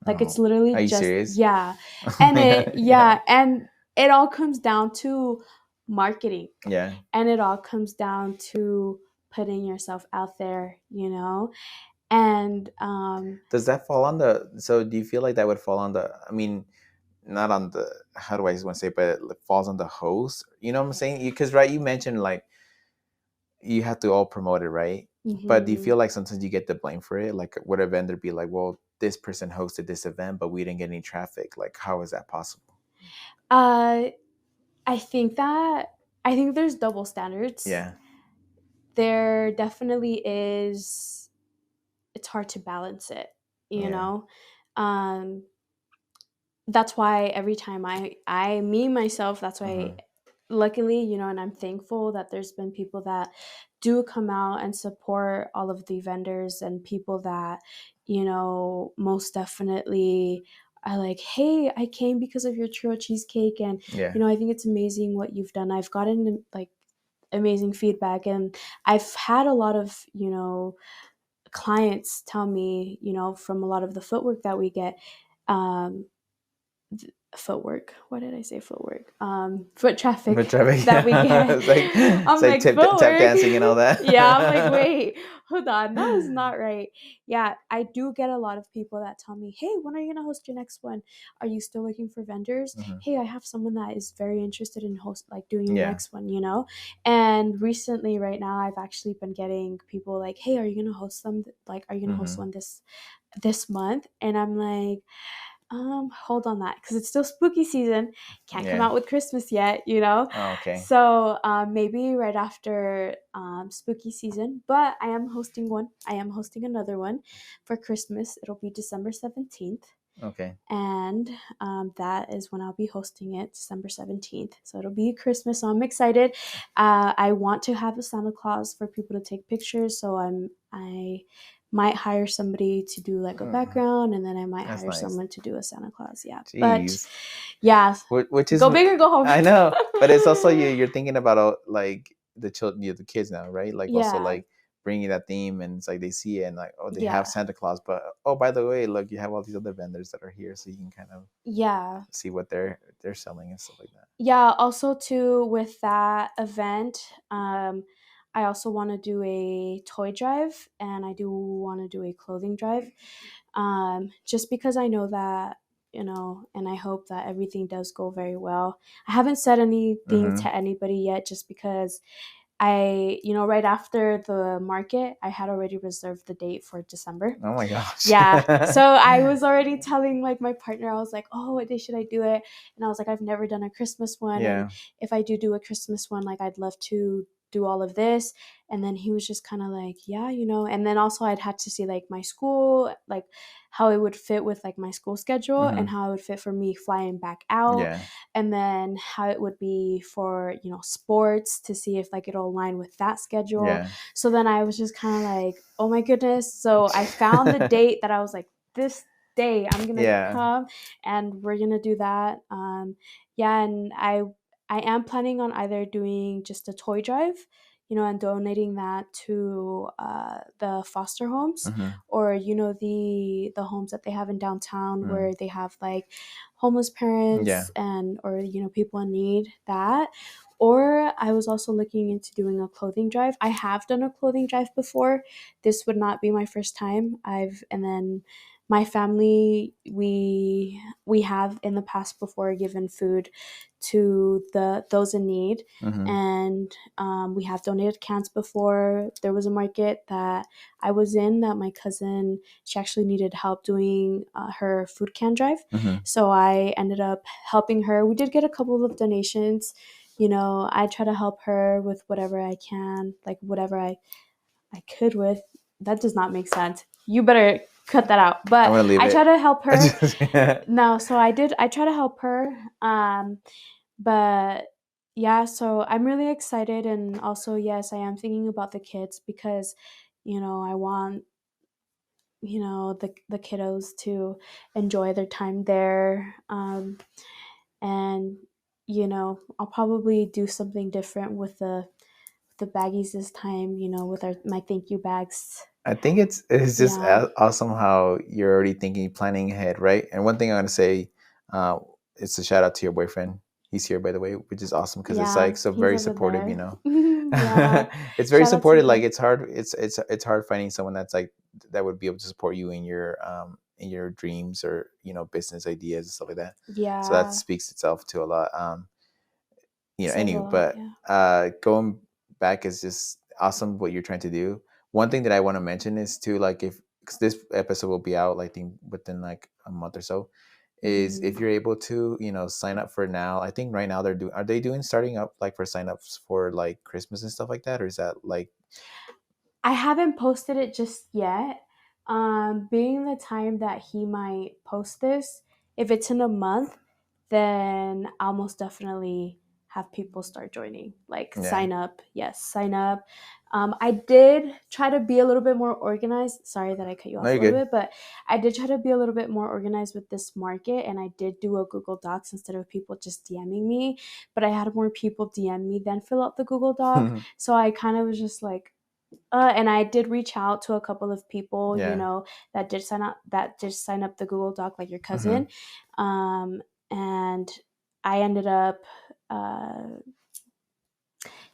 S2: Like, it's
S1: Oh,
S2: literally
S1: are you
S2: just,
S1: serious?
S2: yeah,
S1: Oh
S2: and
S1: my
S2: it,
S1: god. Yeah.
S2: yeah, and it all comes down to marketing,
S1: Yeah.
S2: and it all comes down to putting yourself out there, and
S1: Does that fall on the? So do you feel like that would fall on the? I mean, not on the. How do I want to say? But it falls on the host. You know what I'm saying? Because right, you mentioned like you have to all promote it, right? But do you
S2: mhm.
S1: feel like sometimes you get the blame for it? Like, would a vendor be like, "Well, this person hosted this event, but we didn't get any traffic. Like, how is that possible?"
S2: uh I think there's double standards.
S1: Yeah.
S2: There definitely is. It's hard to balance it, you
S1: Yeah.
S2: know um that's why every time me myself, that's why,
S1: Hmm.
S2: luckily, and I'm thankful that there's been people that do come out and support all of the vendors, and people that, most definitely are like, hey, I came because of your churro cheesecake, and
S1: Yeah.
S2: I think it's amazing what you've done. I've gotten like amazing feedback, and I've had a lot of, clients tell me, from a lot of the footwork that we get, um, footwork. Why did I say footwork? Foot
S1: But
S2: traffic
S1: traffic,
S2: that we get.
S1: it's
S2: I'm
S1: like
S2: like,
S1: tap
S2: footwork.
S1: dancing and all
S2: Yeah, I'm like,
S1: that.
S2: wait, hold on, that was not right. Yeah, I do get a lot of people that tell me, hey, when are you gonna host your next one? Are you still looking for vendors?
S1: Hmm.
S2: Hey, I have someone that is very interested in doing your
S1: Yeah.
S2: next one. And recently, right now, I've actually been getting people like, hey, are you gonna host them? Like, are you gonna host
S1: Hmm.
S2: one this month? And I'm like, hold on that, because it's still spooky season. Can't come
S1: Yeah.
S2: out with Christmas yet.
S1: Oh, okay.
S2: So maybe right after spooky season. But I am hosting one. I am hosting another one for Christmas. It'll be December 17th.
S1: Okay.
S2: And that is when I'll be hosting it, December 17th. So it'll be Christmas. So I'm excited. I want to have a Santa Claus for people to take pictures. So I might hire somebody to do like a
S1: Mm,
S2: background, and then I might
S1: that's
S2: hire
S1: nice.
S2: someone to do a Santa Claus. Yeah. But
S1: Jeez.
S2: yeah,
S1: Which is,
S2: go big or go home.
S1: I know, but it's also you're thinking about like the children, the kids now, right? Like also
S2: Yeah.
S1: like bringing that theme, and it's like they see it and like, oh, they have
S2: Yeah.
S1: Santa Claus, but oh, by the way, look, you have all these other vendors that are here, so you can kind of
S2: Yeah.
S1: see what they're selling and stuff like that.
S2: Yeah, also too with that event, I also want to do a toy drive, and I do want to do a clothing drive. Just because I know that, and I hope that everything does go very well. I haven't said anything
S1: Mm-hmm.
S2: to anybody yet, just because right after the market, I had already reserved the date for December.
S1: Oh my gosh.
S2: Yeah. So I was already telling like my partner, I was like, oh, what day should I do it? And I was like, I've never done a Christmas one. And
S1: Yeah.
S2: if I do a Christmas one, like I'd love to do all of this. And then he was just kind of like, yeah. And then also I'd had to see like my school, like how it would fit with like my school schedule, and
S1: Mm-hmm.
S2: how it would fit for me flying back out,
S1: Yeah.
S2: and then how it would be for, sports, to see if like it'll align with that schedule.
S1: Yeah.
S2: So then I was just kind of like, oh my goodness. So I found the date that I was like, this day I'm gonna
S1: Yeah.
S2: come, and we're gonna do that. Yeah, and I am planning on either doing just a toy drive, and donating that to the foster homes,
S1: Mm-hmm.
S2: or the homes that they have in downtown,
S1: Mm.
S2: where they have like homeless parents,
S1: Yeah.
S2: and or people in need, that. Or I was also looking into doing a clothing drive. I have done a clothing drive before. This would not be my first time. And then my family, we have in the past before given food to those in need,
S1: Mm-hmm.
S2: and we have donated cans before. There was a market that I was in that my cousin, she actually needed help doing her food can drive,
S1: Mm-hmm.
S2: so I ended up helping her. We did get a couple of donations. I try to help her with whatever I can, like whatever I could with. That does not make sense. You better cut that out.
S1: I'm
S2: But
S1: gonna leave
S2: I try
S1: it.
S2: to help her.
S1: Yeah.
S2: No, so I try to help her. But yeah, so I'm really excited, and also yes, I am thinking about the kids, because I want the kiddos to enjoy their time there. And I'll probably do something different with the baggies this time, with my thank you bags.
S1: I think it's just
S2: Yeah.
S1: awesome how you're already thinking, planning ahead, right? And one thing I'm gonna say, uh, it's a shout out to your boyfriend. He's here, by the way, which is awesome because it's
S2: Yeah,
S1: like so
S2: he's
S1: very
S2: over
S1: supportive.
S2: there. Yeah.
S1: It's very
S2: Shout out to
S1: supportive. Like
S2: him.
S1: it's hard. It's hard finding someone that's like that would be able to support you in your dreams or business ideas and stuff like that. So that
S2: Yeah.
S1: speaks itself to a lot.
S2: Says a
S1: Anyway,
S2: lot,
S1: but
S2: yeah.
S1: going back is just awesome what you're trying to do. One thing that I want to mention is too, like if because this episode will be out, like think within like a month or so, is if
S2: Mhm.
S1: you're able to sign up for now. I think right now are they doing starting up like for signups for like Christmas and stuff like that, or is that like
S2: I haven't posted it just yet. Being the time that he might post this, if it's in a month, then I'll most definitely have people start joining. Like
S1: Yeah.
S2: sign up, yes, sign up. I did try to be a little bit more organized. Sorry that I cut you
S1: No,
S2: off
S1: you're
S2: a little
S1: good.
S2: bit, but I did try to be a little bit more organized with this market, and I did do a Google Docs instead of people just DMing me. But I had more people DM me than fill out the Google Doc, so I kind of was just like, and I did reach out to a couple of people,
S1: Yeah.
S2: that did sign up the Google Doc, like your
S1: Hmm.
S2: cousin, and I ended up, uh,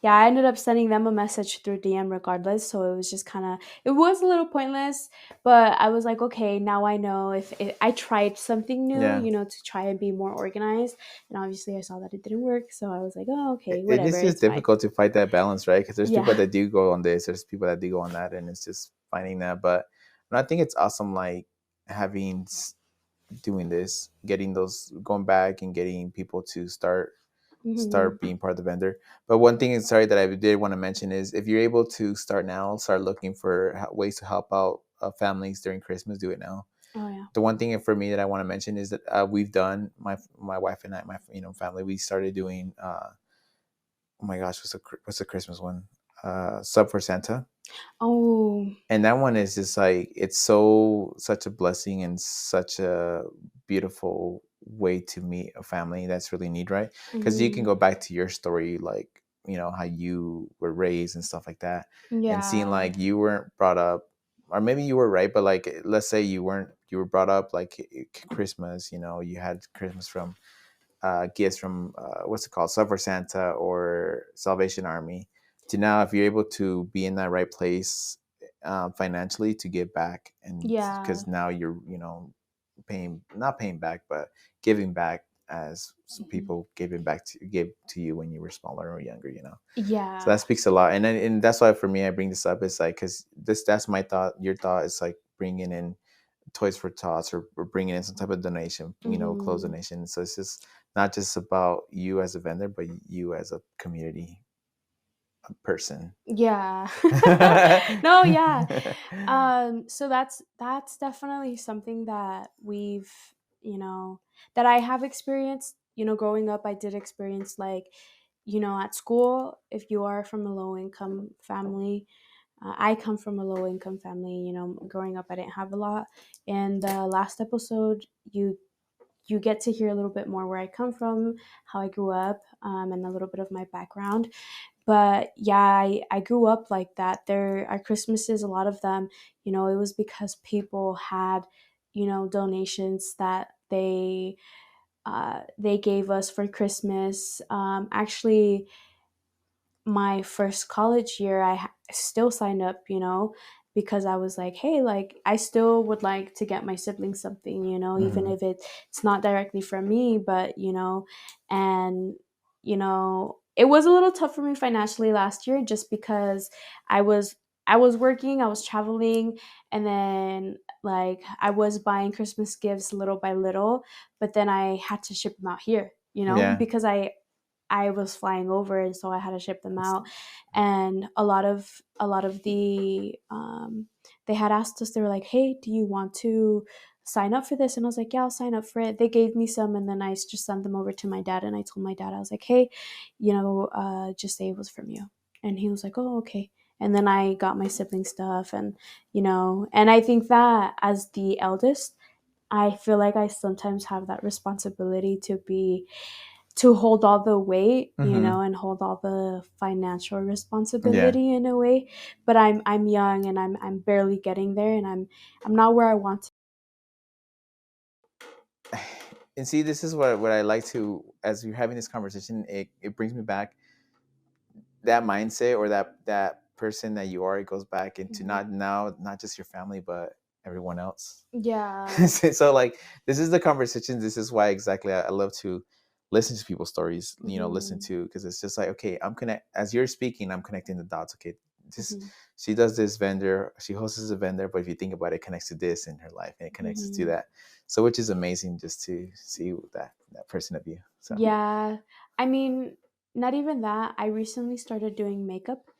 S2: yeah, I ended up sending them a message through DM regardless. So it was just kind of, it was a little pointless, but I was like, okay, now I know if I tried something new,
S1: Yeah.
S2: to try and be more organized, and obviously I saw that it didn't work, so I was like, oh, okay,
S1: It
S2: whatever,
S1: is just
S2: it's fine.
S1: difficult to fight that balance, right? Because there's people
S2: Yeah.
S1: that do go on this, there's people that do go on that, and it's just finding that. But and I think it's awesome, like having doing this, getting those going back and getting people to
S2: Hmm.
S1: start being part of the vendor. But one thing, sorry, that I did want to mention is if you're able to start now, start looking for ways to help out families during Christmas. Do it now.
S2: Oh yeah.
S1: The one thing for me that I want to mention is that we've done my wife and I, my family, we started doing. Oh my gosh, what's the Christmas one? Sub for Santa,
S2: Oh.
S1: and that one is just like it's so such a blessing and such a beautiful way to meet a family that's really need, right? Because you can
S2: Mhm.
S1: go back to your story, like how you were raised and stuff like that, and seeing
S2: Yeah.
S1: like you weren't brought up, or maybe you were right, but like let's say you were brought up like Christmas, you had Christmas from gifts from what's it called, Suffer Santa or Salvation Army, to now if you're able to be in that right place financially to give back, and
S2: Yeah.
S1: because now you're paying, not paying back, but giving back as
S2: Mhm.
S1: people gave to you when you were smaller or younger, so that
S2: Yeah.
S1: speaks a lot. And that's why for me I bring this up. It's like because that's my thought, your thought is like bringing in Toys for Tots, or bringing in some type of donation, clothes
S2: Mhm.
S1: donation. So it's just not just about you as a vendor, but you as a community person.
S2: Yeah. No, yeah. So that's definitely something that we've, that I have experienced. Growing up, I did experience, like, at school, if you are from a low income family, I come from a low income family. Growing up, I didn't have a lot. And the last episode, you get to hear a little bit more where I come from, how I grew up, and a little bit of my background. But yeah, I grew up like that. There are Christmases, a lot of them, it was because people had, donations that they gave us for Christmas. Actually, my first college year, still signed up, because I was like, hey, like, I still would like to get my siblings something, even
S1: Hmm.
S2: if it's not directly from me, but, and, it was a little tough for me financially last year, just because I was. I was working, I was traveling, and then, like, I was buying Christmas gifts little by little, but then I had to ship them out here,
S1: Yeah.
S2: because I was flying over, and so I had to ship them out. And a lot of they had asked us. They were like, "Hey, do you want to sign up for this?" And I was like, "Yeah, I'll sign up for it." They gave me some, and then I just sent them over to my dad. And I told my dad, I was like, "Hey, just say it was from you." And he was like, "Oh, okay." And then I got my sibling stuff, and I think that as the eldest, I feel like I sometimes have that responsibility to hold all the weight,
S1: Hmm.
S2: and hold all the financial
S1: Yeah.
S2: responsibility in a way. But I'm young, and I'm barely getting there, and I'm not where I want to.
S1: And see, this is what I like to, as you're having this conversation, it brings me back that mindset, or that person that you are. It goes back into
S2: Mhm.
S1: not just your family, but everyone else.
S2: Yeah.
S1: So like this is the conversation. This is why exactly I love to listen to people's stories, listen
S2: Mhm.
S1: to, because it's just like, okay, I'm connect as you're speaking, I'm connecting the dots. Okay, this,
S2: Mhm.
S1: she does this vendor, she hosts as a vendor, but if you think about it, it connects to this in her life, and it connects to
S2: Mhm.
S1: that. So which is amazing, just to see that person of you. So
S2: Yeah. I mean, not even that. I recently started doing makeup.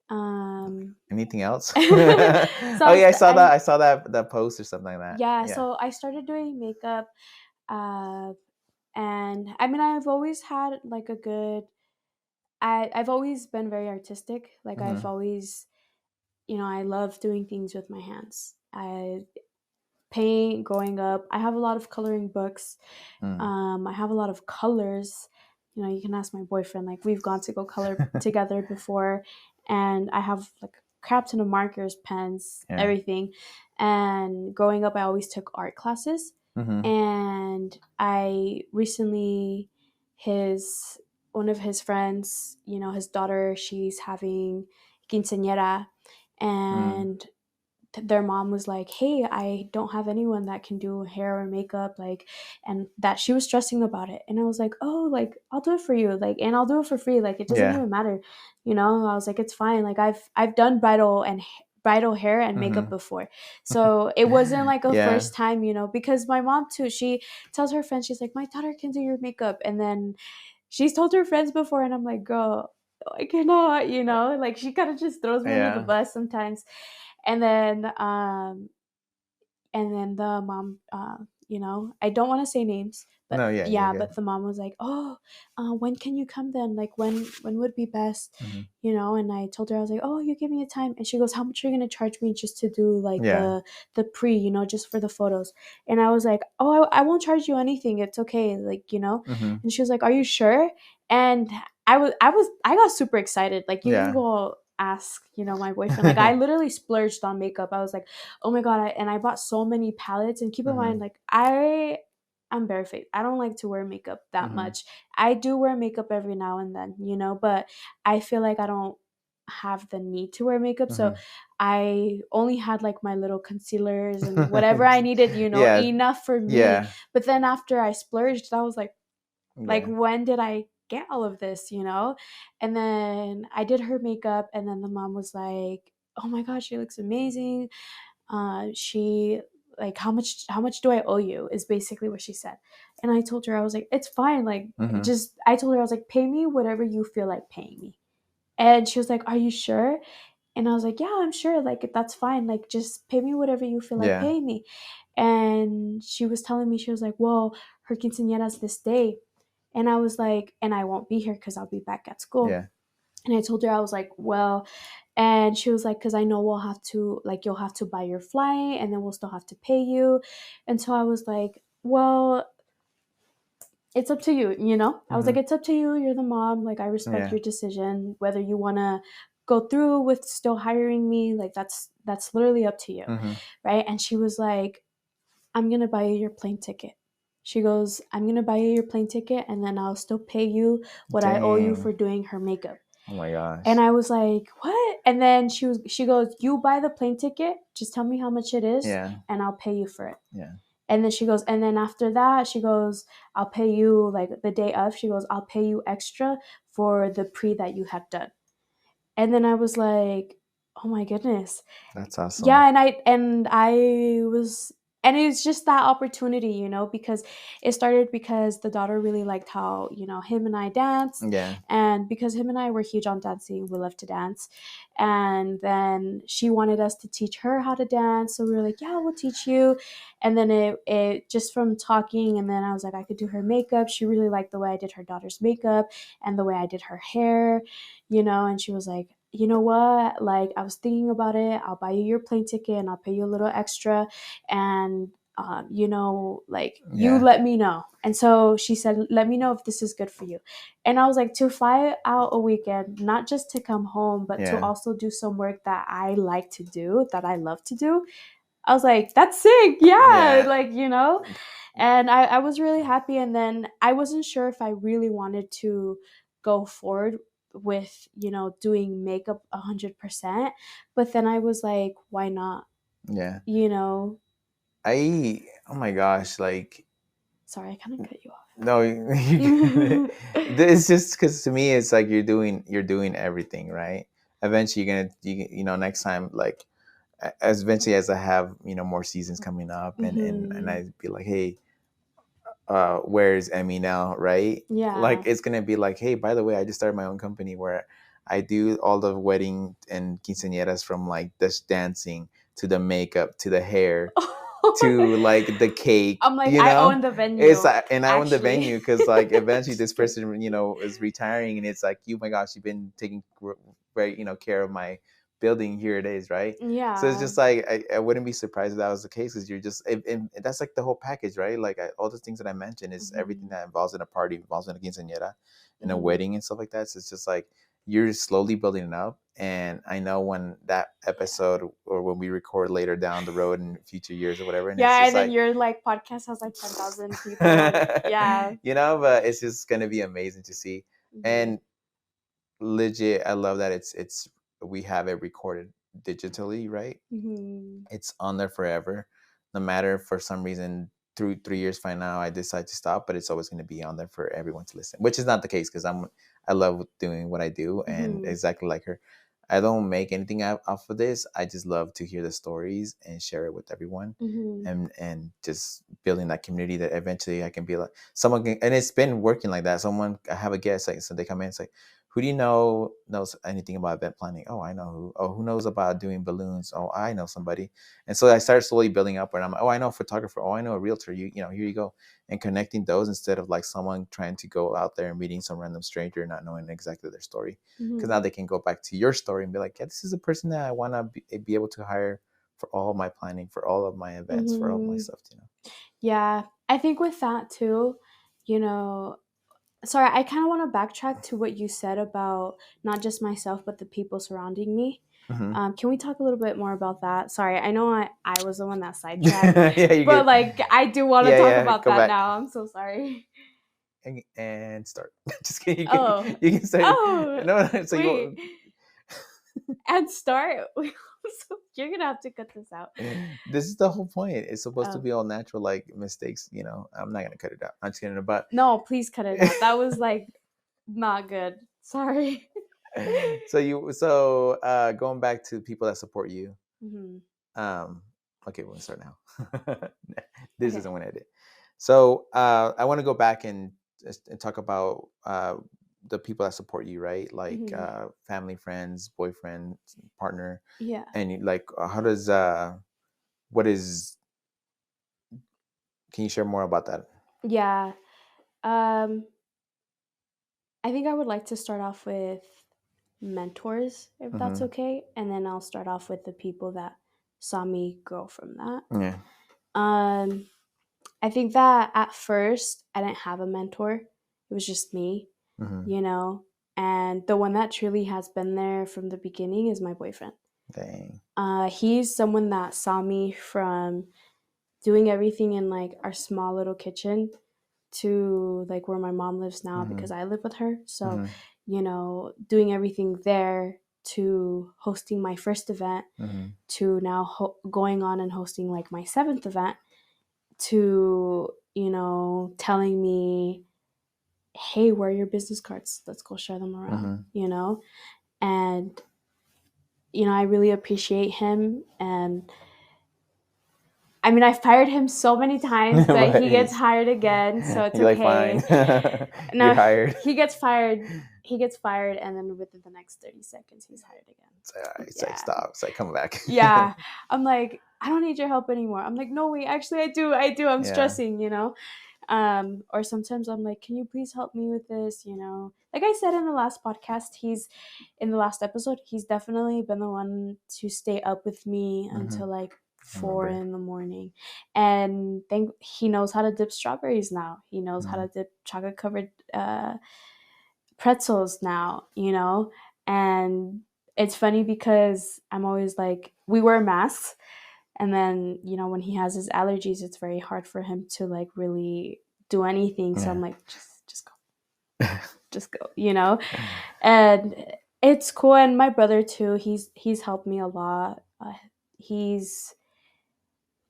S2: Um
S1: anything else?
S2: so
S1: Oh yeah, I saw that post or something like that.
S2: yeah,
S1: Yeah.
S2: so I started doing makeup. Uh, and I mean, I've always had like a good. I've always been very artistic. Like I've
S1: Mm-hmm.
S2: always, I love doing things with my hands. I paint growing up. I have a lot of coloring books.
S1: Mm.
S2: I have a lot of colors. You can ask my boyfriend. Like we've gone to go color together before, and I have like a crap ton of markers, pens,
S1: Yeah.
S2: everything. And growing up, I always took art classes.
S1: Mm-hmm.
S2: And I recently, his one of his friends, his daughter, she's having quinceañera,
S1: Mm.
S2: and their mom was like, "Hey, I don't have anyone that can do hair or makeup," like, and that she was stressing about it. And I was like, "Oh, like I'll do it for you, like, and I'll do it for free. Like, it doesn't
S1: Yeah.
S2: even matter." I was like, "It's fine. Like, I've done bridal hair and makeup
S1: Mm-hmm.
S2: before, so it wasn't like a
S1: Yeah.
S2: first time, because my mom too, she tells her friends, she's like, my daughter can do your makeup, and then she's told her friends before, and I'm like, girl, I cannot, like she kind of just throws me under the
S1: Yeah.
S2: bus sometimes. And then the mom, I don't want to say names, but
S1: No. Yeah. You're
S2: yeah,
S1: good.
S2: but the mom was like, "Oh, when can you come then? Like, when would be best?"
S1: Mm-hmm.
S2: And I told her, I was like, "Oh, you give me a time," and she goes, "How much are you gonna charge me just to do like
S1: Yeah.
S2: the pre, just for the photos?" And I was like, "Oh, I won't charge you anything. It's okay, like."
S1: Mm-hmm.
S2: And she was like, "Are you sure?" And I got super excited. Like, you can
S1: Yeah.
S2: go ask, my boyfriend. Like, I literally splurged on makeup. I was like, oh my god, and I bought so many palettes. And keep in mind,
S1: Mm-hmm.
S2: like, I'm barefaced. I don't like to wear makeup that
S1: Mm-hmm.
S2: much. I do wear makeup every now and then, but I feel like I don't have the need to wear makeup. So I only had like my little concealers and whatever I needed,
S1: Yeah.
S2: enough for me.
S1: Yeah.
S2: But then after I splurged, I was like,
S1: Yeah.
S2: when did I get all of this? And then I did her makeup, and then the mom was like, oh my god, she looks amazing. She like, how much do I owe you, is basically what she said. And I told her, I was like, it's fine, like,
S1: Mm-hmm.
S2: just, I told her, I was like, pay me whatever you feel like paying me. And she was like, are you sure? And I was like, yeah, I'm sure, like, that's fine, like, just pay me whatever you feel like
S1: Yeah.
S2: paying me. And she was telling me, she was like, well, her quinceañera's this day. And I was like, and I won't be here because I'll be back at school.
S1: Yeah.
S2: And I told her, I was like, well, and she was like, because I know we'll have to, like, you'll have to buy your flight and then we'll still have to pay you. And so I was like, well, it's up to you. I was like,
S1: Mm-hmm.
S2: it's up to you. You're the mom. Like, I respect
S1: Yeah.
S2: your decision. Whether you want to go through with still hiring me, like, that's literally up to you.
S1: Mm-hmm.
S2: Right. And she was like, I'm going to buy you your plane ticket. She goes, I'm going to buy you your plane ticket and then I'll still pay you what I owe you
S1: Dang.
S2: for doing her makeup.
S1: Oh my gosh.
S2: And I was like, what? And then she goes, you buy the plane ticket, just tell me how much it is
S1: Yeah.
S2: and I'll pay you for it.
S1: Yeah.
S2: And then she goes, and then after that, she goes, I'll pay you, like, the day of, she goes, I'll pay you extra for the pre that you had done. And then I was like, oh my goodness.
S1: That's awesome.
S2: Yeah, and I was, and it's just that opportunity, because it started because the daughter really liked how, him and I danced.
S1: Yeah.
S2: And because him and I were huge on dancing, we love to dance. And then she wanted us to teach her how to dance, so we were like, yeah, we'll teach you. And then it just from talking, and then I was like, I could do her makeup. She really liked the way I did her daughter's makeup and the way I did her hair. And she was like, you know what? Like, I was thinking about it. I'll buy you your plane ticket and I'll pay you a little extra. And, like, you
S1: Yeah.
S2: let me know. And so she said, let me know if this is good for you. And I was like, to fly out a weekend, not just to come home, but to
S1: Yeah.
S2: also do some work that I like to do, that I love to do. I was like, that's sick. Yeah.
S1: Yeah.
S2: Like. And I was really happy. And then I wasn't sure if I really wanted to go forward with, doing makeup 100%. But then I was like, why not?
S1: Yeah.
S2: You know,
S1: Oh my gosh, like,
S2: Sorry, I kind of cut you
S1: no, you get it.
S2: off.
S1: It's just because to me, it's like you're doing everything, right? Eventually, next time, like, as eventually as I have, more seasons coming up, and
S2: Hmm.
S1: I'd be like, hey, where's Emmy now, right? Like,
S2: Yeah.
S1: it's gonna be like, hey, by the way, I just started my own company where I do all the wedding and quinceañeras, from like this dancing to the makeup to the hair. to like the cake,
S2: I'm like,
S1: you
S2: I
S1: know.
S2: own the
S1: It's
S2: venue,
S1: and I own the
S2: actually.
S1: venue because like eventually this
S2: Just kidding.
S1: person, is retiring, and it's like, oh my gosh, you've been taking very, care of my building. Here it is, right? So it's
S2: Yeah.
S1: just like I wouldn't be surprised if that was the case, because you're just and that's like the whole package, right? Like all the things that I mentioned is everything
S2: Mhm.
S1: that involves in a party, involves in a quinceañera and a
S2: Mhm.
S1: wedding and stuff like that. So it's just like you're slowly building it up. And I know when that episode, or when we record later down the road in future years or whatever, and it's
S2: Yeah,
S1: just
S2: and then
S1: like,
S2: your like podcast has like 10,000 people. Like, yeah.
S1: but it's just gonna be amazing to see.
S2: Mhm.
S1: And legit, I love that it's we have it recorded digitally, right?
S2: Mhm.
S1: It's on there forever. No matter for some reason through 3 years from now I decide to stop, but it's always going to be on there for everyone to listen. Which is not the case, because I love doing what I do, and
S2: Mhm.
S1: exactly like her, I don't make anything off of this. I just love to hear the stories and share it with everyone,
S2: Mhm.
S1: and just building that community that eventually I can be like someone can, and it's been working like that. Someone, I have a guest, like, so they come in, it's like, who do you know knows anything about event planning? Oh, I know who. Oh, who knows about doing balloons? Oh, I know somebody. And so I started slowly building up, and I'm like, oh, I know a photographer. Oh, I know a realtor. Here you go. And connecting those, instead of like someone trying to go out there and meeting some random stranger and not knowing exactly their story. Because now
S2: Mhm.
S1: they can go back to your story and be like, yeah, this is a person that I want to be able to hire for all of my planning, for all of my events, for all of my
S2: Mhm.
S1: stuff,
S2: Yeah, I think with that too, you know, sorry, I kind of want to backtrack to what you said about not just myself, but the people surrounding me.
S1: Hmm.
S2: Can we talk a little bit more about that? Sorry, I know I was the one that sidetracked,
S1: Yeah, you're
S2: but
S1: good.
S2: like I do want to
S1: Yeah,
S2: talk
S1: yeah,
S2: about
S1: go
S2: that
S1: back.
S2: now. I'm so sorry.
S1: And start. Just kidding.
S2: Oh,
S1: You can start.
S2: oh,
S1: No, so
S2: wait,
S1: you.
S2: and start. So you're gonna have to cut this out.
S1: This is the whole point. It's supposed to
S2: Oh,
S1: be all natural, like mistakes. I'm not gonna cut it out. I'm just kidding. But
S2: no, please cut it out. That was like not good. Sorry.
S1: going back to people that support you.
S2: Hmm.
S1: Um, okay, we're gonna start now. This
S2: Okay.
S1: isn't when I did. So I want to go back and talk about the people that support you, right? Like
S2: Hmm.
S1: family, friends, boyfriend, partner,
S2: Yeah.
S1: and like how does what is? Can you share more about that?
S2: Yeah. Um, I think I would like to start off with mentors, if that's
S1: Mm-hmm.
S2: okay, and then I'll start off with the people that saw me grow from that.
S1: Yeah.
S2: Um, I think that at first I didn't have a mentor. It was just me,
S1: Mm-hmm.
S2: you know, and the one that truly has been there from the beginning is my boyfriend.
S1: Dang.
S2: He's someone that saw me from doing everything in like our small little kitchen to like where my mom lives now
S1: Mm-hmm.
S2: because I live with her. So,
S1: Mm-hmm.
S2: doing everything there to hosting my first event
S1: Mm-hmm.
S2: to now going on and hosting like my seventh event to, telling me, hey, where are your business cards? Let's go share them around,
S1: Mm-hmm.
S2: And, I really appreciate him. And I mean, I've fired him so many times, but
S1: But
S2: he gets hired again, so it's
S1: you're like, fine.
S2: okay.
S1: You're
S2: No,
S1: hired.
S2: he gets fired. He gets fired, and then within the next 30 seconds, he's hired
S1: It's like, all right,
S2: again.
S1: it's like,
S2: Yeah,
S1: stop. It's like, come back.
S2: yeah. I'm like, I don't need your help anymore. I'm like, no, wait, actually, I do. I do. I'm
S1: Yeah.
S2: stressing. Or sometimes I'm like, can you please help me with this? Like I said in the last podcast, in the last episode, he's definitely been the one to stay up with me
S1: Mm-hmm.
S2: until like
S1: I
S2: 4
S1: remember.
S2: in the morning. And he knows how to dip strawberries now. He knows how
S1: Mm-hmm.
S2: to dip chocolate covered pretzels now. And it's funny because I'm always like, we wear masks. And then, when he has his allergies, it's very hard for him to like really do anything. So I'm
S1: Yeah.
S2: like, just go, just go. And it's cool. And my brother too, he's helped me a lot. He's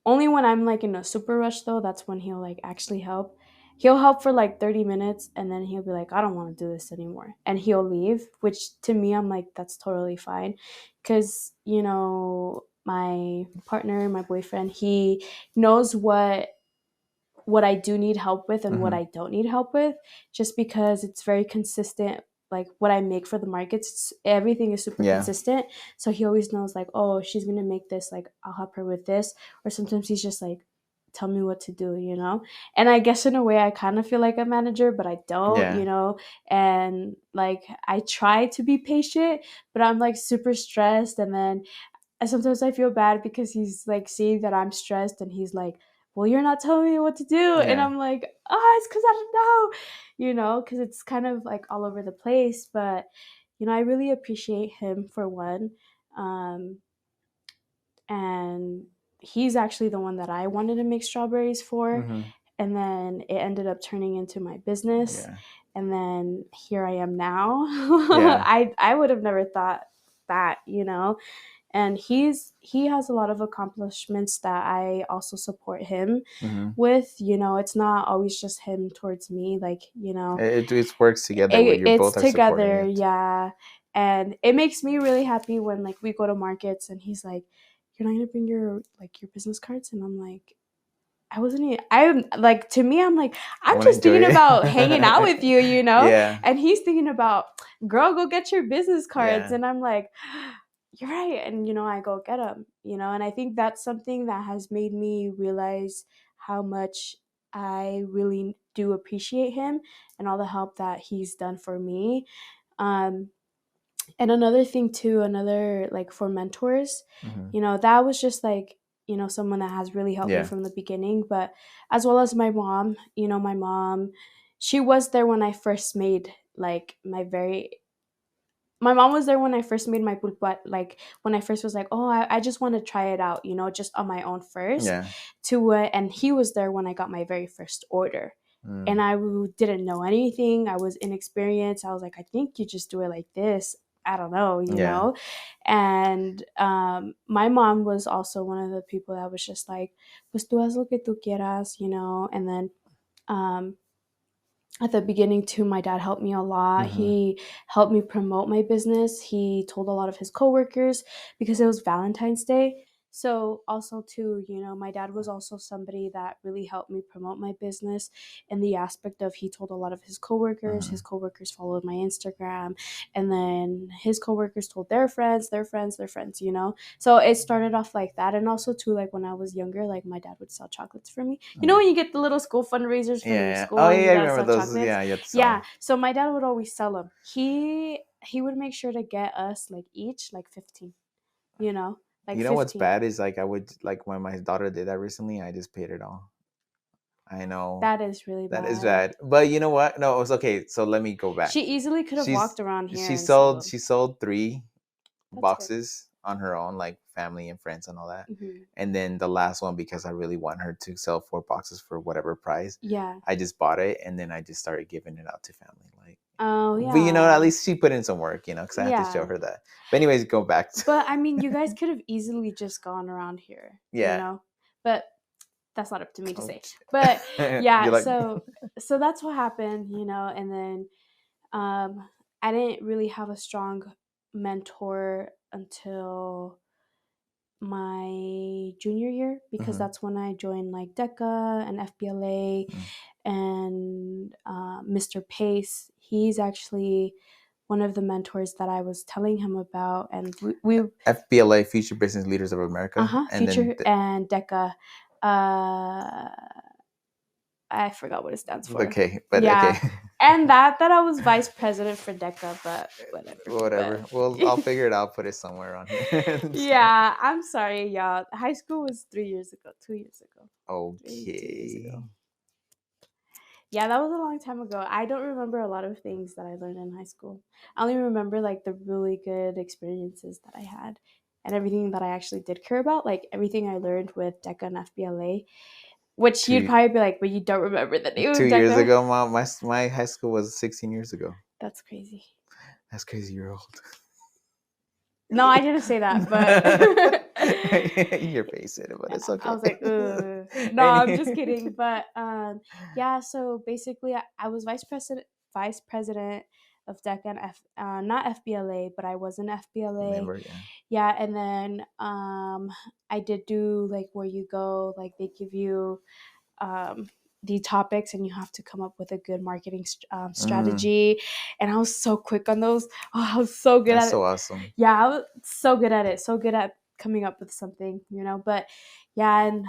S2: only when I'm like in a super rush though, that's when he'll like actually help. He'll help for like 30 minutes and then he'll be like, I don't want to do this anymore. And he'll leave, which to me, I'm like, that's totally fine. Cause, my partner, my boyfriend, he knows what I do need help with and what
S1: Mm-hmm.
S2: I don't need help with, just because it's very consistent like what I make for the markets, everything is super
S1: Yeah.
S2: consistent. So he always knows like, oh, she's gonna make this, like I'll help her with this. Or sometimes he's just like, tell me what to do, you know? And I guess in a way I kind of feel like a manager, but I don't, you
S1: Yeah.
S2: know? And like I try to be patient, but I'm like super stressed. And then sometimes I feel bad because he's like seeing that I'm stressed and he's like, well, you're not telling me what to do. And
S1: Yeah.
S2: I'm like, oh, it's because I don't know, you know, because it's kind of like all over the place. But, you know, I really appreciate him for one. Um, and he's actually the one that I wanted to make strawberries for.
S1: Hmm.
S2: And then it ended up turning into my business.
S1: Yeah.
S2: And then here I am now.
S1: Yeah.
S2: I would have never thought that, you know. And he has a lot of accomplishments that I also support him
S1: Hmm.
S2: with. You know, it's not always just him towards me, like, you know,
S1: It works together where you
S2: it's
S1: both are supporting
S2: together,
S1: it.
S2: yeah. And it makes me really happy when like we go to markets and he's like, you're not gonna bring your like your business cards? And I'm like, I wasn't even, I'm like, to me, I'm like,
S1: I
S2: I'm
S1: want to
S2: just
S1: enjoy
S2: thinking about hanging out
S1: it.
S2: with you, you know?
S1: Yeah.
S2: And he's thinking about, girl, go get your business cards.
S1: Yeah.
S2: And I'm like, you're right. And, you know, I go get them, you know? And I think that's something that has made me realize how much I really do appreciate him and all the help that he's done for me. Um, and another thing too, another like for mentors,
S1: Hmm.
S2: you know, that was just like, you know, someone that has really helped me
S1: Yeah.
S2: from the beginning. But as well as my mom, you know, my mom, she was there when I first made like my mom was there when I first made my pulpa, like when I first was like, oh, I just want to try it out, you know, just on my own first.
S1: Yeah.
S2: And he was there when I got my very first order. And
S1: Mm.
S2: I didn't know anything. I was inexperienced. I was like, I think you just do it like this. I don't know, you
S1: Yeah.
S2: know? And my mom was also one of the people that was just like, pues tú haz lo que tú quieras, you know? And then um, at the beginning too, my dad helped me a lot.
S1: Hmm.
S2: He helped me promote my business. He told a lot of his coworkers because it was Valentine's Day. So also too, you know, my dad was also somebody that really helped me promote my business in the aspect of he told a lot of his
S1: Hmm.
S2: coworkers followed my Instagram, and then his coworkers told their friends, their friends, their friends, you know. So it started off like that. And also too, like when I was younger, like my dad would sell chocolates for me. You know
S1: Yeah.
S2: when you get the little school fundraisers from
S1: Yeah.
S2: your
S1: Yeah.
S2: school
S1: Oh
S2: and
S1: yeah,
S2: you
S1: I
S2: gotta
S1: remember
S2: sell
S1: those.
S2: chocolates?
S1: Yeah, you had to sell
S2: Yeah.
S1: 'em.
S2: So my dad would always sell them. He would make sure to get us like each like 15, you know, like
S1: You know what's
S2: 15.
S1: bad is like I would like when my daughter did that recently, I just paid it all. I know
S2: That is really
S1: that is
S2: bad.
S1: bad, but you know what? No, it was okay. So let me go back.
S2: She easily could have
S1: She's
S2: walked around here
S1: she
S2: and sold
S1: sold
S2: them.
S1: she sold three
S2: That's good.
S1: boxes on her own, like family and friends and all that.
S2: Hmm.
S1: And then the last one, because I really want her to sell four boxes for whatever price,
S2: Yeah.
S1: I just bought it and then I just started giving it out to family. Like,
S2: Oh
S1: but you know, at
S2: yeah.
S1: least she put in some work, because I had to show
S2: Yeah.
S1: her that. But anyways, go back. To,
S2: But I mean, you guys could have easily just gone around here, you
S1: yeah.
S2: know? But that's not up to me to
S1: Oh,
S2: say. But
S1: you
S2: yeah,
S1: like?
S2: so that's what happened, you know, and then I didn't really have a strong mentor until my junior year because
S1: Hmm.
S2: that's when I joined like DECA and FBLA and Mr. Pace. He's actually one of the mentors that I was telling him about, and we
S1: FBLA, Future Business Leaders of America, and then
S2: Future and DECA. Uh, I forgot what it stands for.
S1: okay, but okay.
S2: Yeah, and that I was vice president for DECA, but whatever.
S1: Whatever.
S2: But
S1: Well, I'll figure it out. Put it somewhere on here.
S2: yeah, I'm sorry, y'all. High school was 3 years ago, 2 years ago, 2 years
S1: Okay.
S2: ago. Yeah, that was a long time ago. I don't remember a lot of things that I learned in high school. I only remember like the really good experiences that I had and everything that I actually did care about, like everything I learned with DECA and FBLA, which you'd
S1: Two
S2: probably be like, but you don't remember the name
S1: two
S2: of
S1: years
S2: DECA.
S1: ago, my high school was 16 years ago.
S2: That's crazy.
S1: That's crazy. You're old.
S2: No, I didn't say that, but
S1: Your face said it, but it's
S2: I
S1: okay.
S2: was like, ugh. No, I'm just
S1: Any
S2: kidding. But yeah. So basically, I was vice president of DECA and not FBLA, but I was in FBLA.
S1: member, yeah.
S2: Yeah, and then I did do like where you go, like they give you. the topics, and you have to come up with a good marketing
S1: Mm,
S2: strategy. And I was so quick on those. Oh, I was so good
S1: that's
S2: at it.
S1: so awesome.
S2: Yeah, I was so good at it. So good at coming up with something, But yeah, and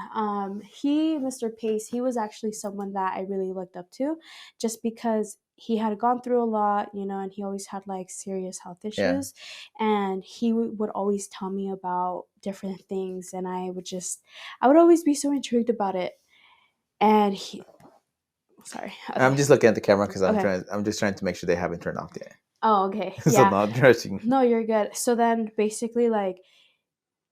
S2: Mr. Pace, he was actually someone that I really looked up to, just because he had gone through a lot, and he always had like serious health
S1: Yeah.
S2: issues, and he would always tell me about different things, and I would always be so intrigued about it. And sorry,
S1: I'm
S2: okay,
S1: just looking at the camera because
S2: okay.
S1: I'm just trying to make sure they haven't turned off yet.
S2: Oh, okay,
S1: So
S2: yeah.
S1: not rushing.
S2: No, you're good. So then basically, like,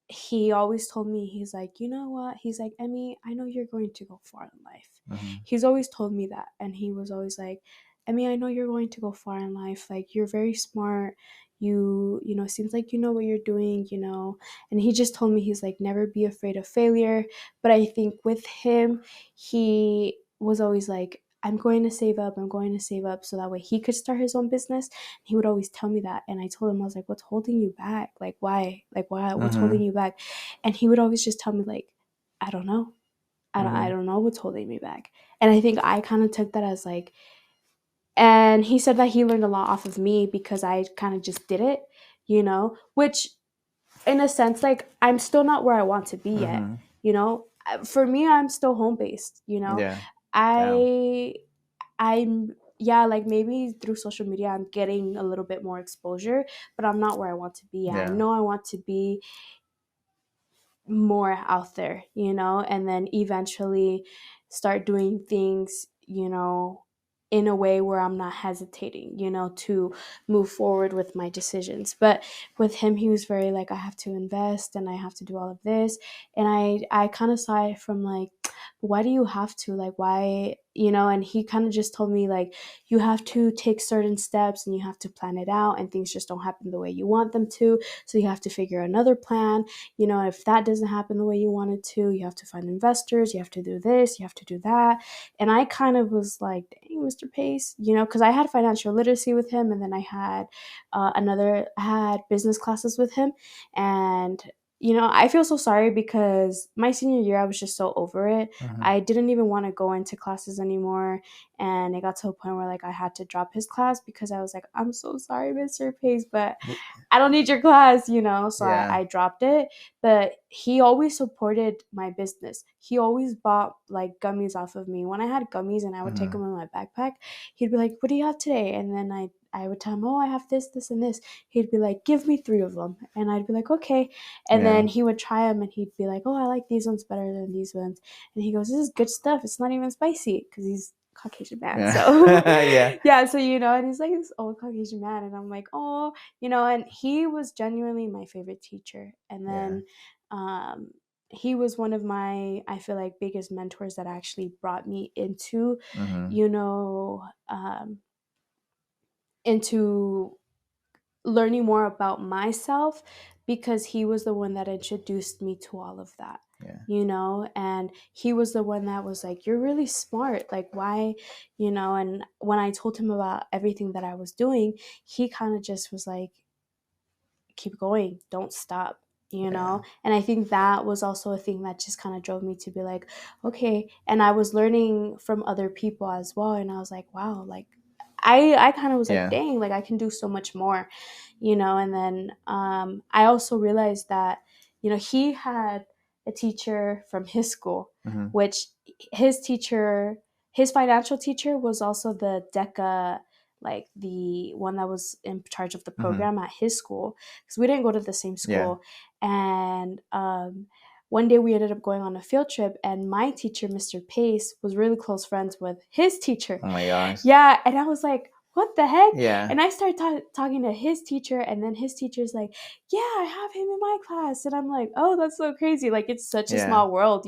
S2: he always told me, he's like, you know what? He's like, Emmy, I know you're going to go far in life.
S1: Hmm.
S2: He's always told me that. And he was always like, Emmy, I know you're going to go far in life. Like, you're very smart. Seems like you know what you're doing. And he just told me, he's like, never be afraid of failure. But I think with him, he was always like, I'm going to save up. I'm going to save up so that way he could start his own business. He would always tell me that. And I told him, I was like, what's holding you back? Like, why? Like, why? What's holding
S1: Hmm.
S2: you back? And he would always just tell me, like, I don't know. I
S1: Hmm.
S2: don't know what's holding me back. And I think I kind of took that as like, and he said that he learned a lot off of me because I kind of just did it, which in a sense, like, I'm still not where I want to be yet,
S1: Hmm.
S2: you know? For me, I'm still home based.
S1: Yeah. Damn.
S2: I I'm yeah, like maybe through social media I'm getting a little bit more exposure, but I'm not where I want to be. I
S1: Yeah.
S2: know I want to be more out there, and then eventually start doing things, in a way where I'm not hesitating, to move forward with my decisions. But with him, he was very like, I have to invest and I have to do all of this. And I kind of saw it from like, why do you have to? Like, why? And he kind of just told me, like, you have to take certain steps and you have to plan it out, and things just don't happen the way you want them to. So you have to figure another plan. If that doesn't happen the way you want it to, you have to find investors, you have to do this, you have to do that. And I kind of was like, dang, Mr. Pace, because I had financial literacy with him, and then I had I had business classes with him. And I feel so sorry because my senior year, I was just so over it.
S1: Hmm.
S2: I didn't even want to go into classes anymore. And it got to a point where, like, I had to drop his class because I was like, I'm so sorry, Mr. Pace, but I don't need your class. So
S1: Yeah.
S2: I dropped it. But he always supported my business. He always bought like gummies off of me. When I had gummies and I would take
S1: Hmm.
S2: them in my backpack, he'd be like, what do you have today? And then I would tell him, oh, I have this, this, and this. He'd be like, give me 3 of them. And I'd be like, okay. And then
S1: Yeah.
S2: he would try them and he'd be like, oh, I like these ones better than these ones. And he goes, this is good stuff. It's not even spicy, because he's Caucasian man. So
S1: Yeah. Yeah.
S2: yeah, so and he's like this old Caucasian man, and I'm like, oh, and he was genuinely my favorite teacher. And
S1: Yeah.
S2: then um he was one of my, I feel like, biggest mentors that actually brought me
S1: Hmm.
S2: you know, um into learning more about myself, because he was the one that introduced me to all of
S1: Yeah.
S2: that. And he was the one that was like, you're really smart, like, why. And when I told him about everything that I was doing, he kind of just was like, keep going, don't stop.
S1: Yeah.
S2: And I think that was also a thing that just kind of drove me to be like, okay. And I was learning from other people as well, and I was like, wow, like, I kind of was like,
S1: Yeah.
S2: dang, like, I can do so much more. And then I also realized that he had a teacher from his school,
S1: Hmm.
S2: which his financial teacher was also the deca, like the one that was in charge of the
S1: Hmm.
S2: program at his school, because we didn't go to the same
S1: Yeah.
S2: school. And one day we ended up going on a field trip, and my teacher, Mr. Pace, was really close friends with his teacher.
S1: Oh my gosh.
S2: Yeah, and I was like, what the heck?
S1: Yeah.
S2: And I started talking to his teacher, and then his teacher's like, yeah, I have him in my class. And I'm like, oh, that's so crazy. Like, it's such a
S1: Yeah.
S2: small world.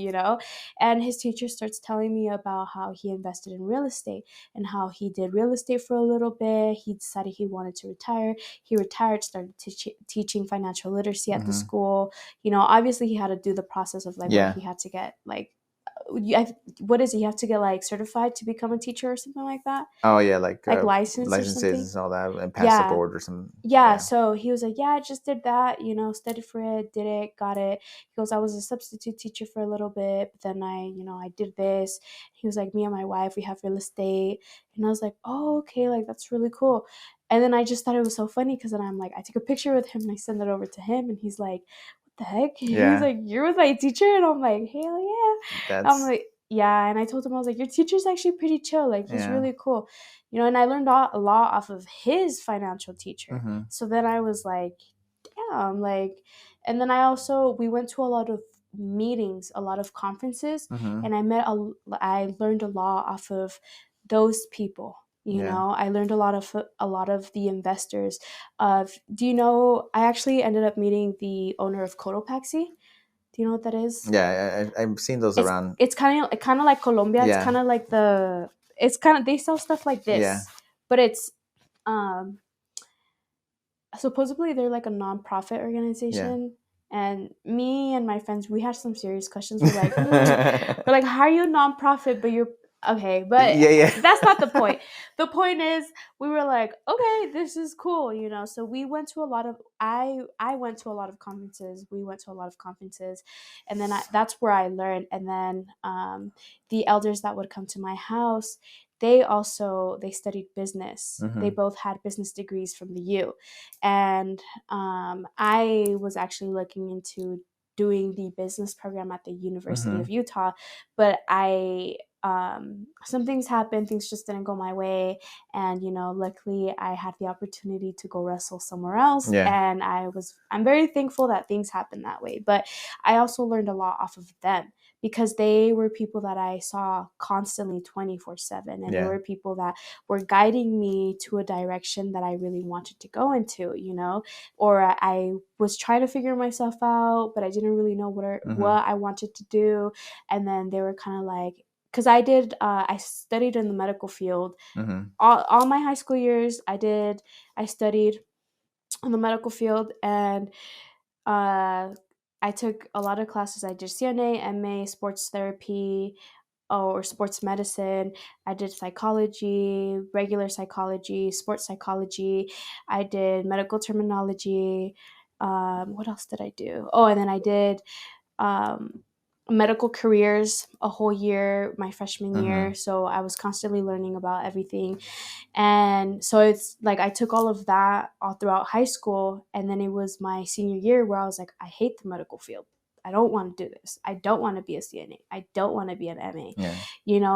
S2: And his teacher starts telling me about how he invested in real estate and how he did real estate for a little bit. He decided he wanted to retire. He retired, started teaching financial literacy at the
S1: Hmm.
S2: school. Obviously he had to do the process of like where
S1: Yeah.
S2: he had to get like what is it? You have to get like certified to become a teacher or something like that,
S1: Oh yeah,
S2: like licensed or
S1: licenses
S2: something.
S1: and all that, and pass the
S2: Yeah,
S1: board or some.
S2: yeah.
S1: Yeah.
S2: So he was like, yeah, I just did that, studied for it, did it, got it. He goes, I was a substitute teacher for a little bit, but then I did this. He was like, me and my wife, we have real estate. And I was like, oh, okay, like that's really cool. And then I just thought it was so funny because then I'm like, I took a picture with him and I sent it over to him, and he's like, what the heck? He's
S1: Yeah.
S2: like, you're with my teacher? And I'm like, hell yeah. I'm
S1: That's
S2: like, yeah. And I told him, I was like, your teacher's actually pretty chill. Like, he's
S1: yeah.
S2: really cool. And I learned a lot off of his financial teacher.
S1: Mhm.
S2: So then I was like, damn, like, and then we went to a lot of meetings, a lot of conferences,
S1: Mhm.
S2: and I learned a lot off of those people.
S1: Yeah.
S2: I learned a lot of the investors. Do you know? I actually ended up meeting the owner of Cotopaxi. Do you know what that is?
S1: Yeah. I've seen those
S2: It's
S1: around.
S2: it's kind of like Colombia. It's
S1: Yeah.
S2: kind of like it's kind of they sell stuff like
S1: Yeah.
S2: this, but it's um supposedly they're like a non-profit
S1: Yeah.
S2: organization. And me and my friends, we had some serious questions. We're like, how are you a non-profit but you're okay? But
S1: Yeah. Yeah.
S2: that's not the point. The point is, we were like, okay, this is cool. So we went to a lot of I went to a lot of conferences. We went to a lot of conferences, and then that's where I learned. And then the elders that would come to my house, they studied business. They
S1: Mhm.
S2: both had business degrees from the U. And I was actually looking into doing the business program at the University of
S1: Mhm.
S2: Utah, but some things happened, things just didn't go my way. And luckily I had the opportunity to go wrestle somewhere else,
S1: Yeah.
S2: and I'm very thankful that things happened that way. But I also learned a lot off of them, because they were people that I saw constantly 24/7, and they
S1: Yeah.
S2: were people that were guiding me to a direction that I really wanted to go into, or I was trying to figure myself out, but I didn't really know
S1: Mhm.
S2: what I wanted to do. And then they were kind of like, because I studied in the medical field.
S1: Mhm.
S2: All my high school years, I studied in the medical field. And uh, I took a lot of classes. I did CNA, MA, sports therapy, or sports medicine. I did psychology, regular psychology, sports psychology. I did medical terminology. What else did I do? Oh, and then I did um, medical careers a whole year, my freshman year.
S1: Mhm.
S2: So I was constantly learning about everything. And so it's like I took all of that all throughout high school. And then it was my senior year where I was like, I hate the medical field. I don't want to do this. I don't want to be a CNA. I don't want to be an MA,
S1: Yeah.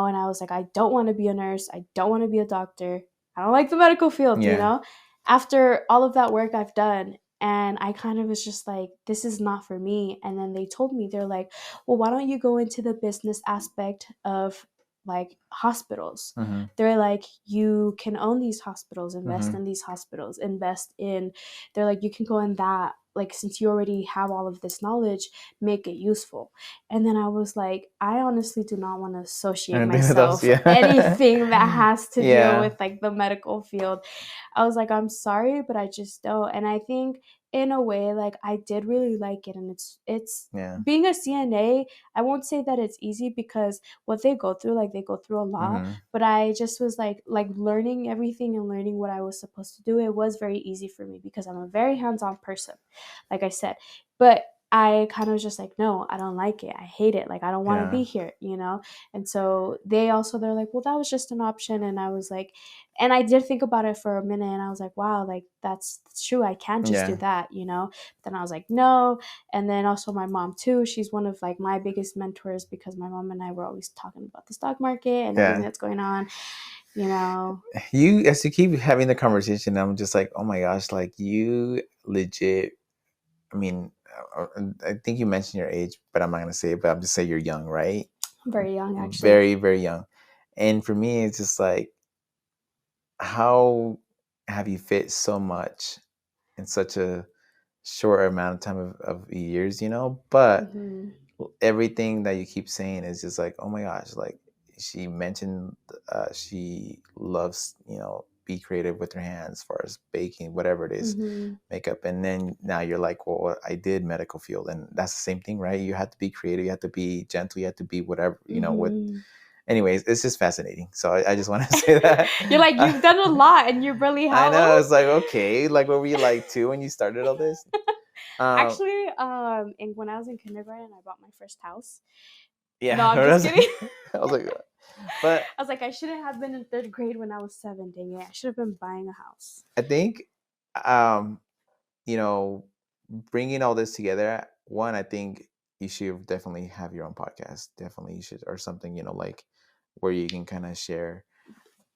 S2: and I was like, I don't want to be a nurse. I don't want to be a doctor. I don't like the medical field.
S1: Yeah.
S2: After all of that work I've done, and I kind of was just like, this is not for me. And then they told me, they're like, well, why don't you go into the business aspect of like hospitals?
S1: Mhm.
S2: They're like, you can own these hospitals, invest
S1: Mhm.
S2: in these hospitals, they're like, you can go in that, like, since you already have all of this knowledge, make it useful. And then I was like, I honestly do not want to associate
S1: And then those,
S2: myself
S1: yeah.
S2: anything that has to deal
S1: Yeah.
S2: with like the medical field. I was like, I'm sorry, but I just don't. And I think in a way, like, I did really like it. And it's
S1: Yeah.
S2: being a CNA, I won't say that it's easy, because what they go through, like, they go through a lot.
S1: Mhm.
S2: But I just was like learning everything and learning what I was supposed to do. It was very easy for me because I'm a very hands-on person, like I said. But I kind of was just like, no, I don't like it. I hate it. Like, I don't want to
S1: Yeah.
S2: be here. And so they're like, well, that was just an option. And I was like, and I did think about it for a minute, and I was like, wow, like, that's true. I can just do
S1: Yeah.
S2: that. Then I was like, no. And then also my mom too. She's one of like my biggest mentors, because my mom and I were always talking about the stock market and everything
S1: Yeah.
S2: that's going on. You know.
S1: As you keep having the conversation, I'm just like, oh my gosh, like you legit. I mean, I think you mentioned your age, but I'm not gonna say it. But I'm just say you're young, right?
S2: I'm very young, actually.
S1: Very, very young. And for me, it's just like, how have you fit so much in such a short amount of time of years, But
S2: Hmm.
S1: everything that you keep saying is just like, oh my gosh, like she mentioned, she loves, be creative with their hands as far as baking, whatever it is,
S2: Mm-hmm.
S1: makeup. And then now you're like, well, I did medical field, and that's the same thing, right? You have to be creative, you have to be gentle, you have to be whatever, what.
S2: Mm-hmm.
S1: Anyways, it's just fascinating. So I just want to say that.
S2: You're like, you've done a lot, and you're really
S1: I
S2: how
S1: know.
S2: old?
S1: It's like, okay, like, what were you like two when you started all this? Um,
S2: Actually, and when I was in kindergarten, I bought my first house. No,
S1: yeah,
S2: I'm
S1: I
S2: just
S1: was
S2: kidding.
S1: like, I was like, but
S2: I was like, I shouldn't have been in third grade when I was 7. Dang it, I should have been buying a house.
S1: I think, um, you know, bringing all this together, one, I think you should definitely have your own podcast. Definitely, you should, or something, like where you can kind of share.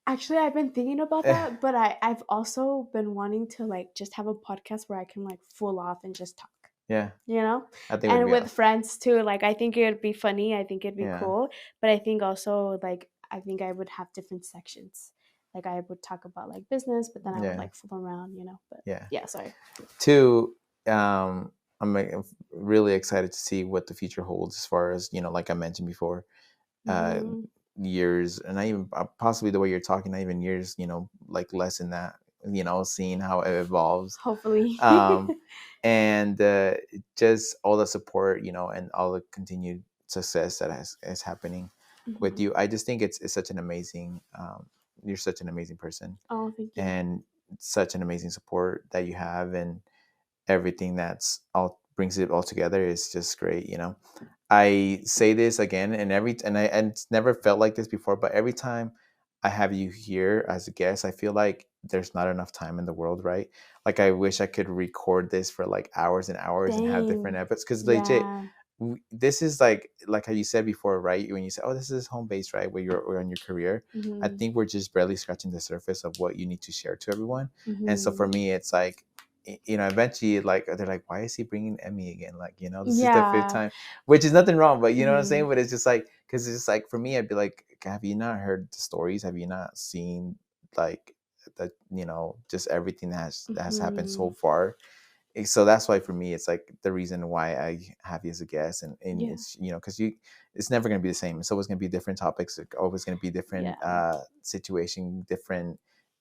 S2: Actually, I've been thinking about that, but I've also been wanting to like just have a podcast where I can like full off and just talk,
S1: Yeah,
S2: you know?
S1: I think it would
S2: And
S1: be
S2: with
S1: awesome.
S2: friends too. Like I think it would be funny. I think it'd be
S1: Yeah,
S2: cool. But I think also like I think I would have different sections. Like I would talk about like business, but then I would
S1: yeah,
S2: like fool around, you know. But
S1: yeah.
S2: yeah, sorry.
S1: Two, I'm really excited to see what the future holds as far as, like I mentioned before, uh,
S2: Mm-hmm.
S1: years, and not even possibly the way you're talking, not even years, like less than that, seeing how it evolves.
S2: Hopefully.
S1: Um, and just all the support, and all the continued success that is happening with
S2: Mm-hmm.
S1: you. I just think it's such an amazing, you're such an amazing person,
S2: Oh, thank you.
S1: and such an amazing support that you have, and everything that's all brings it all together is just great. I say this again, and it's never felt like this before, but every time I have you here as a guest, I feel like there's not enough time in the world, right? Like I wish I could record this for like hours and hours and have different
S2: Dang.
S1: episodes, because legit,
S2: Yeah.
S1: this is like how you said before, right? When you say, oh, this is home base, right, where you're on your career. I
S2: Mm-hmm.
S1: think we're just barely scratching the surface of what you need to share to everyone. And so for
S2: Mm-hmm.
S1: me, it's like, eventually, like, they're like, why is he bringing Emmy again? Like, this is the fifth
S2: Yeah.
S1: time, which is nothing wrong, but you know what I'm
S2: Mm-hmm.
S1: saying? But it's just like, because it's just like, for me, I'd be like, have you not heard the stories? Have you not seen, like, the, just everything that has happened
S2: Mm-hmm.
S1: so far? So that's why for me, it's like the reason why I have you as a guest, and
S2: Yeah.
S1: it's, because it's never going to be the same. It's always going to be different topics, like, always going to be different
S2: Yeah.
S1: situation, different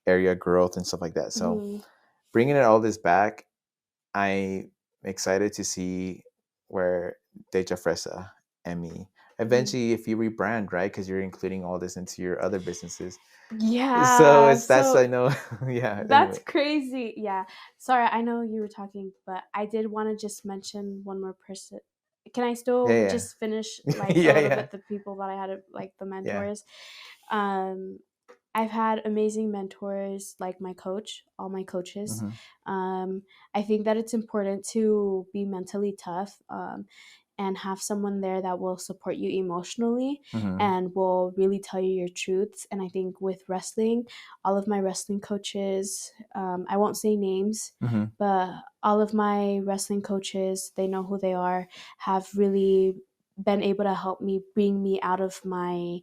S1: area growth and stuff like that. So
S2: Mm-hmm.
S1: bringing it all this back, I'm excited to see where Dejahfresa, Emmy,
S2: Mm-hmm.
S1: eventually, if you rebrand, right, because you're including all this into your other businesses. So
S2: Yeah.
S1: it's that's, I
S2: So
S1: know. Yeah,
S2: that's
S1: anyway.
S2: crazy. Yeah. Sorry, I know you were talking, but I did want to just mention one more person. Can I still
S1: Yeah,
S2: just finish
S1: yeah.
S2: like a
S1: Yeah,
S2: little
S1: yeah,
S2: bit the people that I had like the
S1: yeah.
S2: mentors? Um I've had amazing mentors like my coach, all my coaches.
S1: Hmm.
S2: Um, I think that it's important to be mentally tough and have someone there that will support you emotionally
S1: Hmm.
S2: and will really tell you your truths. And I think with wrestling, all of my wrestling coaches, I won't say names,
S1: Hmm.
S2: but all of my wrestling coaches, they know who they are, have really been able to help me bring me out of my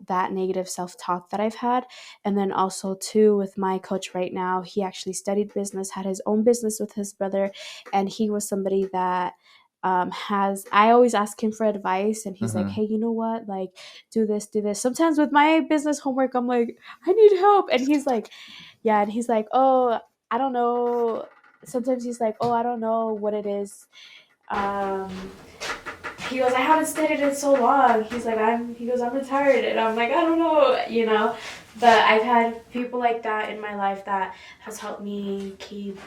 S2: that negative self-talk that I've had. And then also too with my coach right now, he actually studied business, had his own business with his brother, and he was somebody that has I always ask him for advice, and he's like,
S1: Hmm.
S2: hey, you know what, like do this. Sometimes with my business homework I'm like, I need help, and he's like, yeah, and he's like, oh, I don't know. Sometimes he's like, oh, I don't know what it is. um he goes, I haven't studied in so long. He goes, I'm retired. And I'm like, I don't know. But I've had people like that in my life that has helped me keep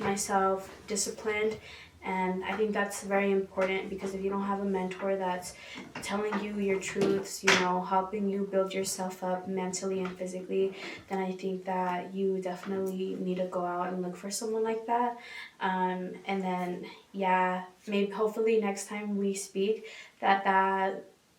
S2: myself disciplined. And I think that's very important because if you don't have a mentor that's telling you your truths, helping you build yourself up mentally and physically, then I think that you definitely need to go out and look for someone like that. And then yeah, maybe hopefully next time we speak that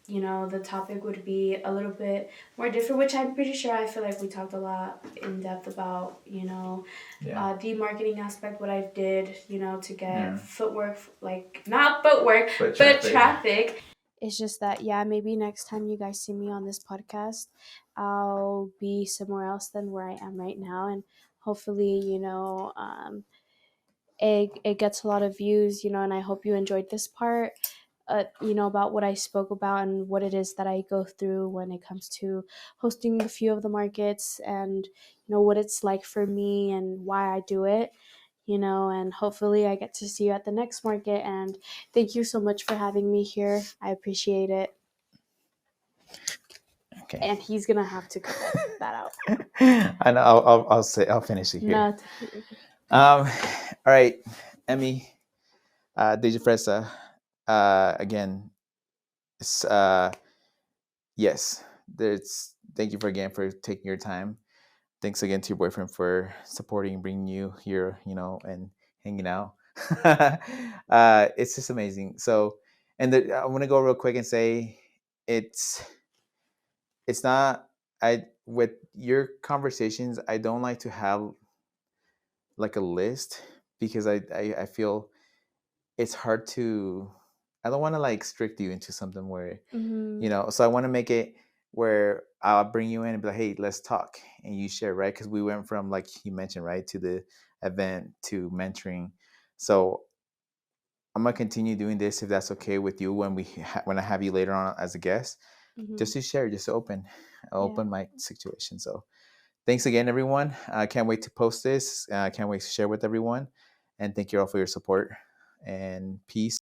S2: the topic would be a little bit more different, which I'm pretty sure I feel like we talked a lot in depth about,
S1: Yeah.
S2: the marketing aspect, what I did, to get
S1: Yeah.
S2: footwork, like not footwork,
S1: But
S2: but
S1: traffic.
S2: traffic. It's just that, yeah, maybe next time you guys see me on this podcast, I'll be somewhere else than where I am right now. And hopefully, it gets a lot of views, and I hope you enjoyed this part. about what I spoke about and what it is that I go through when it comes to hosting a few of the markets, and what it's like for me and why I do it. And hopefully I get to see you at the next market. And thank you so much for having me here. I appreciate it.
S1: Okay.
S2: And he's gonna have to cut that out.
S1: And I'll say I'll finish it here.
S2: No, it's okay.
S1: All right, Emmy, Dejahfresa, again, it's, yes, there's. Thank you for again for taking your time. Thanks again to your boyfriend for supporting, bringing you here, and hanging out. It's just amazing. So, and I want to go real quick and say, it's it's not. I with your conversations, I don't like to have like a list because I feel it's hard to. I don't want to like strict you into something where
S2: Mm-hmm.
S1: So I want to make it where I'll bring you in and be like, hey, let's talk, and you share, right? Because we went from, like you mentioned, right, to the event to mentoring. So I'm gonna continue doing this if that's okay with you when when I have you later on as a guest,
S2: Mm-hmm.
S1: just to share, just to
S2: Yeah.
S1: open mic situation. So thanks again, everyone. I can't wait to post this. I can't wait to share with everyone, and thank you all for your support and peace.